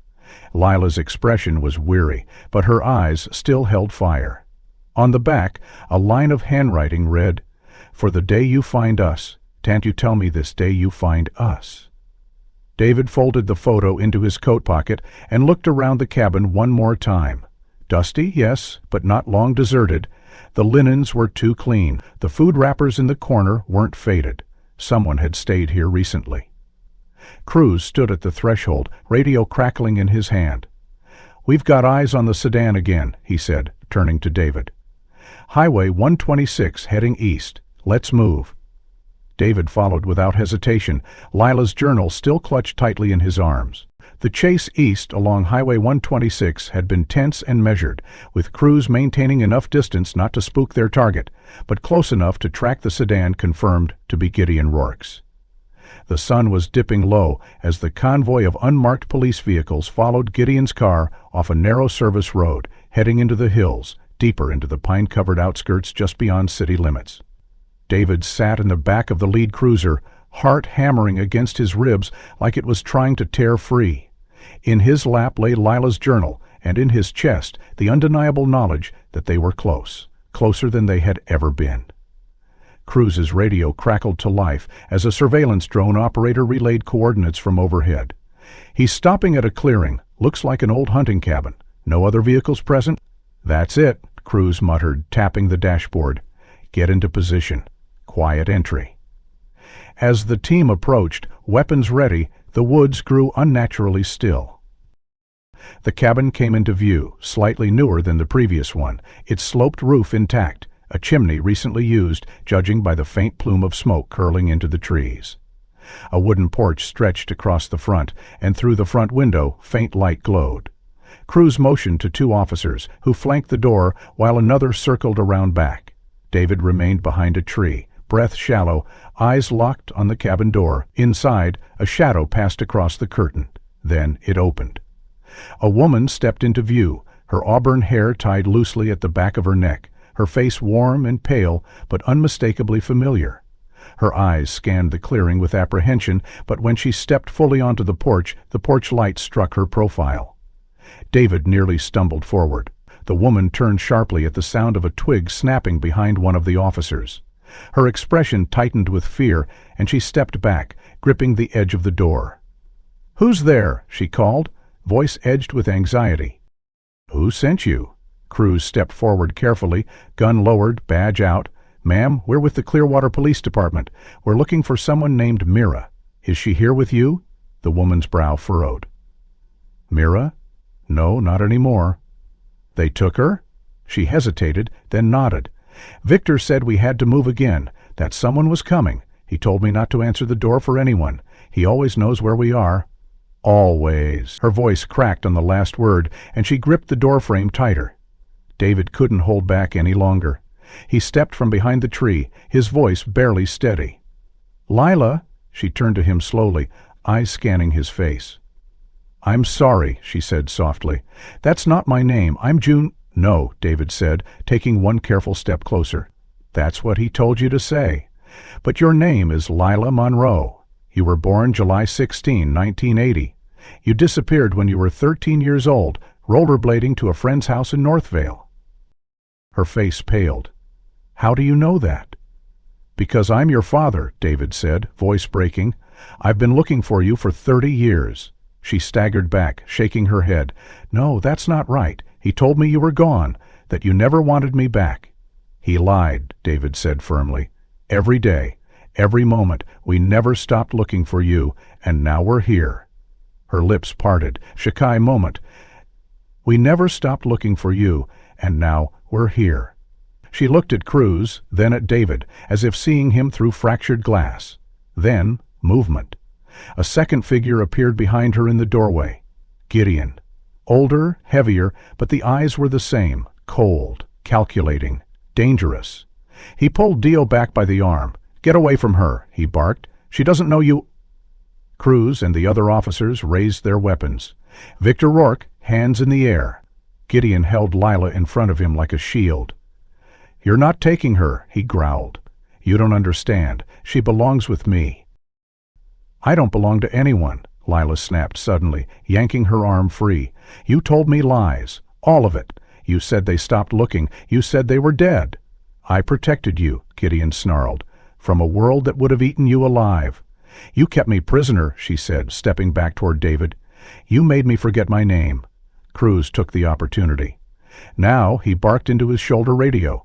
Lilah's expression was weary, but her eyes still held fire. On the back, a line of handwriting read, "For the day you find us, can't you tell me this day you find us?" David folded the photo into his coat pocket and looked around the cabin one more time. Dusty, yes, but not long deserted. The linens were too clean. The food wrappers in the corner weren't faded. Someone had stayed here recently. Cruz stood at the threshold, radio crackling in his hand. "We've got eyes on the sedan again," he said, turning to David. "Highway 126 heading east. Let's move." David followed without hesitation, Lilah's journal still clutched tightly in his arms. The chase east along Highway 126 had been tense and measured, with Cruz maintaining enough distance not to spook their target, but close enough to track the sedan confirmed to be Gideon Rourke's. The sun was dipping low as the convoy of unmarked police vehicles followed Gideon's car off a narrow service road, heading into the hills, deeper into the pine-covered outskirts just beyond city limits. David sat in the back of the lead cruiser, heart hammering against his ribs like it was trying to tear free. In his lap lay Lilah's journal, and in his chest the undeniable knowledge that they were close, closer than they had ever been. Cruz's radio crackled to life as a surveillance drone operator relayed coordinates from overhead. "He's stopping at a clearing. Looks like an old hunting cabin. No other vehicles present?" "That's it," Cruz muttered, tapping the dashboard. "Get into position. Quiet entry." As the team approached, weapons ready, the woods grew unnaturally still. The cabin came into view, slightly newer than the previous one, its sloped roof intact, a chimney recently used, judging by the faint plume of smoke curling into the trees. A wooden porch stretched across the front, and through the front window, faint light glowed. Cruz motioned to two officers, who flanked the door while another circled around back. David remained behind a tree, breath shallow, eyes locked on the cabin door. Inside, a shadow passed across the curtain. Then it opened. A woman stepped into view, her auburn hair tied loosely at the back of her neck, her face warm and pale, but unmistakably familiar. Her eyes scanned the clearing with apprehension, but when she stepped fully onto the porch light struck her profile. David nearly stumbled forward. The woman turned sharply at the sound of a twig snapping behind one of the officers. Her expression tightened with fear, and she stepped back, gripping the edge of the door. "Who's there?" she called, voice edged with anxiety. "Who sent you?" Cruz stepped forward carefully, gun lowered, badge out. "Ma'am, we're with the Clearwater Police Department. We're looking for someone named Mira. Is she here with you?" The woman's brow furrowed. "Mira? No, not anymore." "They took her?" She hesitated, then nodded. "Victor said we had to move again, that someone was coming. He told me not to answer the door for anyone. He always knows where we are." "Always." Her voice cracked on the last word, and she gripped the doorframe tighter. David couldn't hold back any longer. He stepped from behind the tree, his voice barely steady. "Lilah," she turned to him slowly, eyes scanning his face. "I'm sorry," she said softly. "That's not my name. I'm June—" "No," David said, taking one careful step closer. "That's what he told you to say. But your name is Lilah Monroe. You were born July 16, 1980. You disappeared when you were 13 years old, rollerblading to a friend's house in Northvale." Her face paled. "How do you know that?" "Because I'm your father," David said, voice breaking. "I've been looking for you for 30 years. She staggered back, shaking her head. "No, that's not right. He told me you were gone, that you never wanted me back." "He lied," David said firmly. "Every day, every moment, we never stopped looking for you, and now we're here." Her lips parted, Shakai moment. "We never stopped looking for you, and now we're here." She looked at Cruz, then at David, as if seeing him through fractured glass. Then, movement. A second figure appeared behind her in the doorway. Gideon. Older, heavier, but the eyes were the same, cold, calculating, dangerous. He pulled Dio back by the arm. "Get away from her," he barked. "She doesn't know you—" Cruz and the other officers raised their weapons. Victor Rourke, hands in the air. Gideon held Lilah in front of him like a shield. "You're not taking her," he growled. "You don't understand. She belongs with me." "I don't belong to anyone," Lilah snapped suddenly, yanking her arm free. "You told me lies. All of it. You said they stopped looking. You said they were dead." "I protected you," Gideon snarled, "from a world that would have eaten you alive. "You kept me prisoner," she said, stepping back toward David. "You made me forget my name." Cruz took the opportunity. Now he barked into his shoulder radio.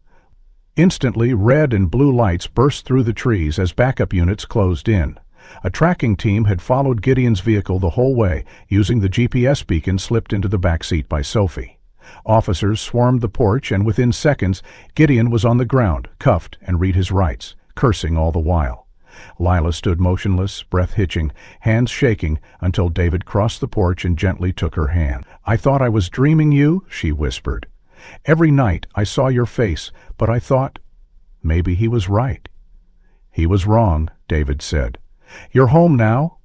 Instantly, red and blue lights burst through the trees as backup units closed in. A tracking team had followed Gideon's vehicle the whole way, using the GPS beacon slipped into the back seat by Sophie. Officers swarmed the porch, and within seconds, Gideon was on the ground, cuffed and read his rights, cursing all the while. Lilah stood motionless, breath hitching, hands shaking, until David crossed the porch and gently took her hand. "I thought I was dreaming you," she whispered. "Every night I saw your face, but I thought—" Maybe he was right. "He was wrong," David said. "You're home now?"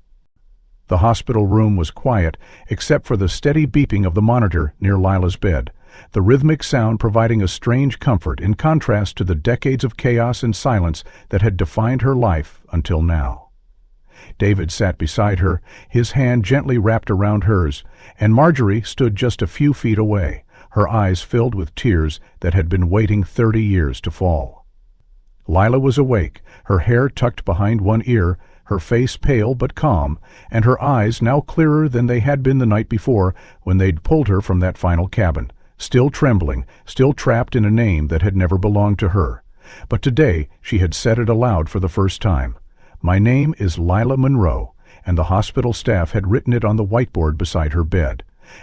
The hospital room was quiet, except for the steady beeping of the monitor near Lilah's bed, the rhythmic sound providing a strange comfort in contrast to the decades of chaos and silence that had defined her life until now. David sat beside her, his hand gently wrapped around hers, and Marjorie stood just a few feet away, her eyes filled with tears that had been waiting 30 years to fall. Lilah was awake, her hair tucked behind one ear, her face pale but calm, and her eyes now clearer than they had been the night before when they'd pulled her from that final cabin, still trembling, still trapped in a name that had never belonged to her. But today she had said it aloud for the first time. "My name is Lilah Monroe," and the hospital staff had written it on the whiteboard beside her bed.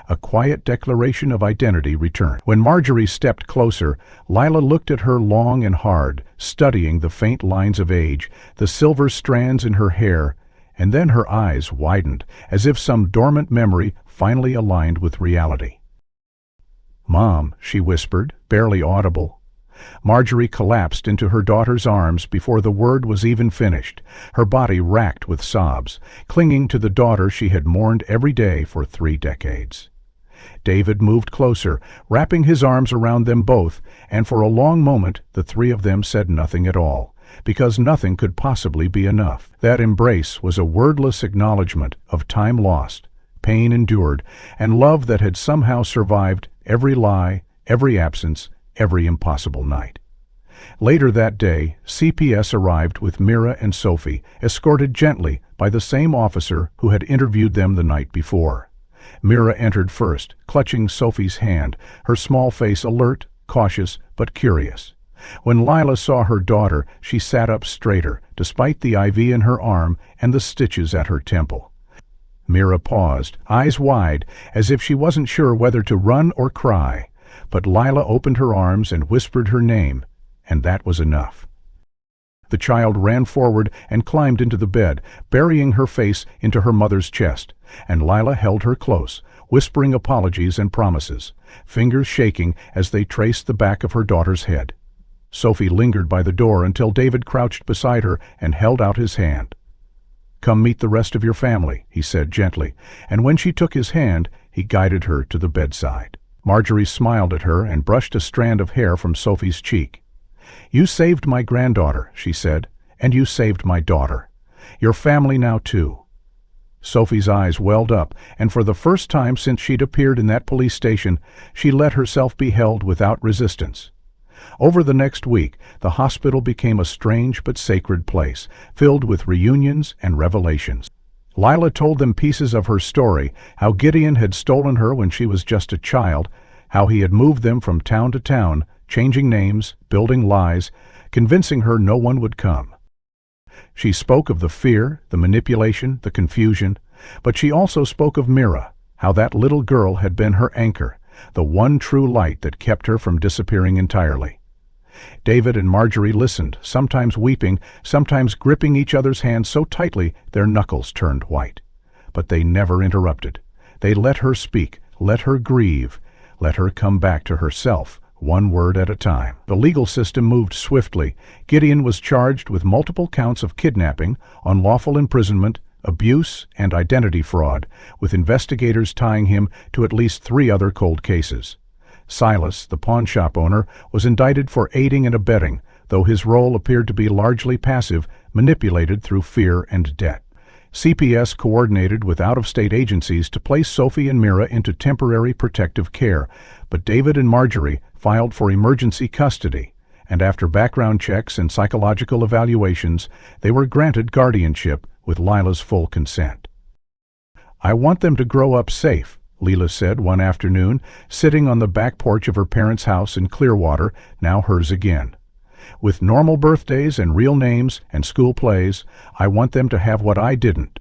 A quiet declaration of identity returned. When Marjorie stepped closer, Lilah looked at her long and hard, studying the faint lines of age, the silver strands in her hair, and then her eyes widened, as if some dormant memory finally aligned with reality. "Mom," she whispered, barely audible. Marjorie collapsed into her daughter's arms before the word was even finished, her body racked with sobs, clinging to the daughter she had mourned every day for 3 decades. David moved closer, wrapping his arms around them both, and for a long moment the three of them said nothing at all, because nothing could possibly be enough. That embrace was a wordless acknowledgment of time lost, pain endured, and love that had somehow survived every lie, every absence, every impossible night. Later that day, CPS arrived with Mira and Sophie, escorted gently by the same officer who had interviewed them the night before. Mira entered first, clutching Sophie's hand, her small face alert, cautious, but curious. When Lilah saw her daughter, she sat up straighter, despite the IV in her arm and the stitches at her temple. Mira paused, eyes wide, as if she wasn't sure whether to run or cry. But Lilah opened her arms and whispered her name, and that was enough. The child ran forward and climbed into the bed, burying her face into her mother's chest, and Lilah held her close, whispering apologies and promises, fingers shaking as they traced the back of her daughter's head. Sophie lingered by the door until David crouched beside her and held out his hand. "Come meet the rest of your family," he said gently, and when she took his hand, he guided her to the bedside. Marjorie smiled at her and brushed a strand of hair from Sophie's cheek. "You saved my granddaughter," she said, "and you saved my daughter. You're family now, too." Sophie's eyes welled up, and for the first time since she'd appeared in that police station, she let herself be held without resistance. Over the next week, the hospital became a strange but sacred place, filled with reunions and revelations. Lilah told them pieces of her story, how Gideon had stolen her when she was just a child, how he had moved them from town to town, changing names, building lies, convincing her no one would come. She spoke of the fear, the manipulation, the confusion, but she also spoke of Mira, how that little girl had been her anchor, the one true light that kept her from disappearing entirely. David and Marjorie listened, sometimes weeping, sometimes gripping each other's hands so tightly their knuckles turned white. But they never interrupted. They let her speak, let her grieve, let her come back to herself, one word at a time. The legal system moved swiftly. Gideon was charged with multiple counts of kidnapping, unlawful imprisonment, abuse, and identity fraud, with investigators tying him to at least 3 other cold cases. Silas, the pawn shop owner, was indicted for aiding and abetting, though his role appeared to be largely passive, manipulated through fear and debt. CPS coordinated with out-of-state agencies to place Sophie and Mira into temporary protective care, but David and Marjorie filed for emergency custody, and after background checks and psychological evaluations, they were granted guardianship with Lilah's full consent. "I want them to grow up safe," Lilah said one afternoon, sitting on the back porch of her parents' house in Clearwater, now hers again. "With normal birthdays and real names and school plays, I want them to have what I didn't."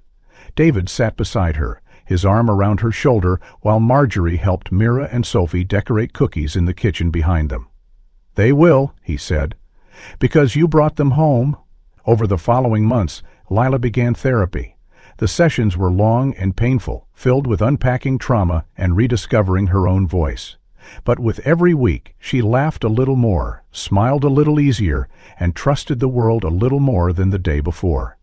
David sat beside her, his arm around her shoulder, while Marjorie helped Mira and Sophie decorate cookies in the kitchen behind them. "They will," he said, "because you brought them home." Over the following months, Lilah began therapy. The sessions were long and painful, filled with unpacking trauma and rediscovering her own voice. But with every week, she laughed a little more, smiled a little easier, and trusted the world a little more than the day before.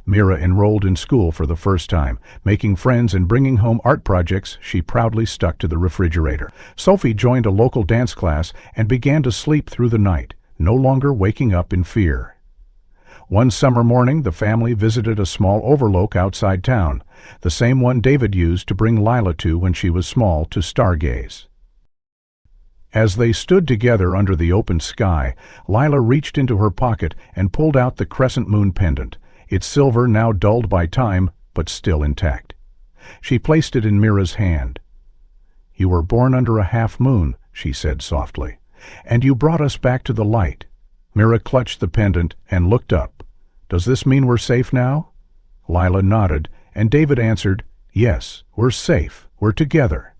Mira enrolled in school for the first time, making friends and bringing home art projects she proudly stuck to the refrigerator. Sophie joined a local dance class and began to sleep through the night, no longer waking up in fear. One summer morning, the family visited a small overlook outside town, the same one David used to bring Lilah to when she was small to stargaze. As they stood together under the open sky, Lilah reached into her pocket and pulled out the crescent moon pendant, its silver now dulled by time, but still intact. She placed it in Mira's hand. "You were born under a half moon," she said softly, "and you brought us back to the light." Mira clutched the pendant and looked up. "Does this mean we're safe now?" Lilah nodded, and David answered, "Yes, we're safe. We're together."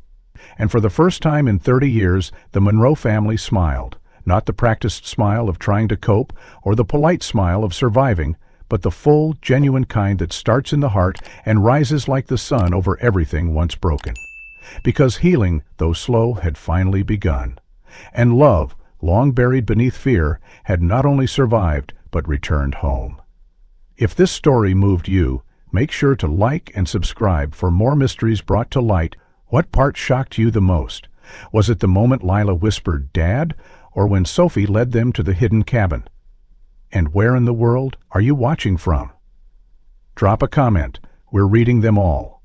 And for the first time in 30 years, the Monroe family smiled, not the practiced smile of trying to cope or the polite smile of surviving, but the full, genuine kind that starts in the heart and rises like the sun over everything once broken. Because healing, though slow, had finally begun. And love, long buried beneath fear, had not only survived, but returned home. If this story moved you, make sure to like and subscribe for more mysteries brought to light. What part shocked you the most? Was it the moment Lilah whispered, "Dad," or when Sophie led them to the hidden cabin? And where in the world are you watching from? Drop a comment. We're reading them all.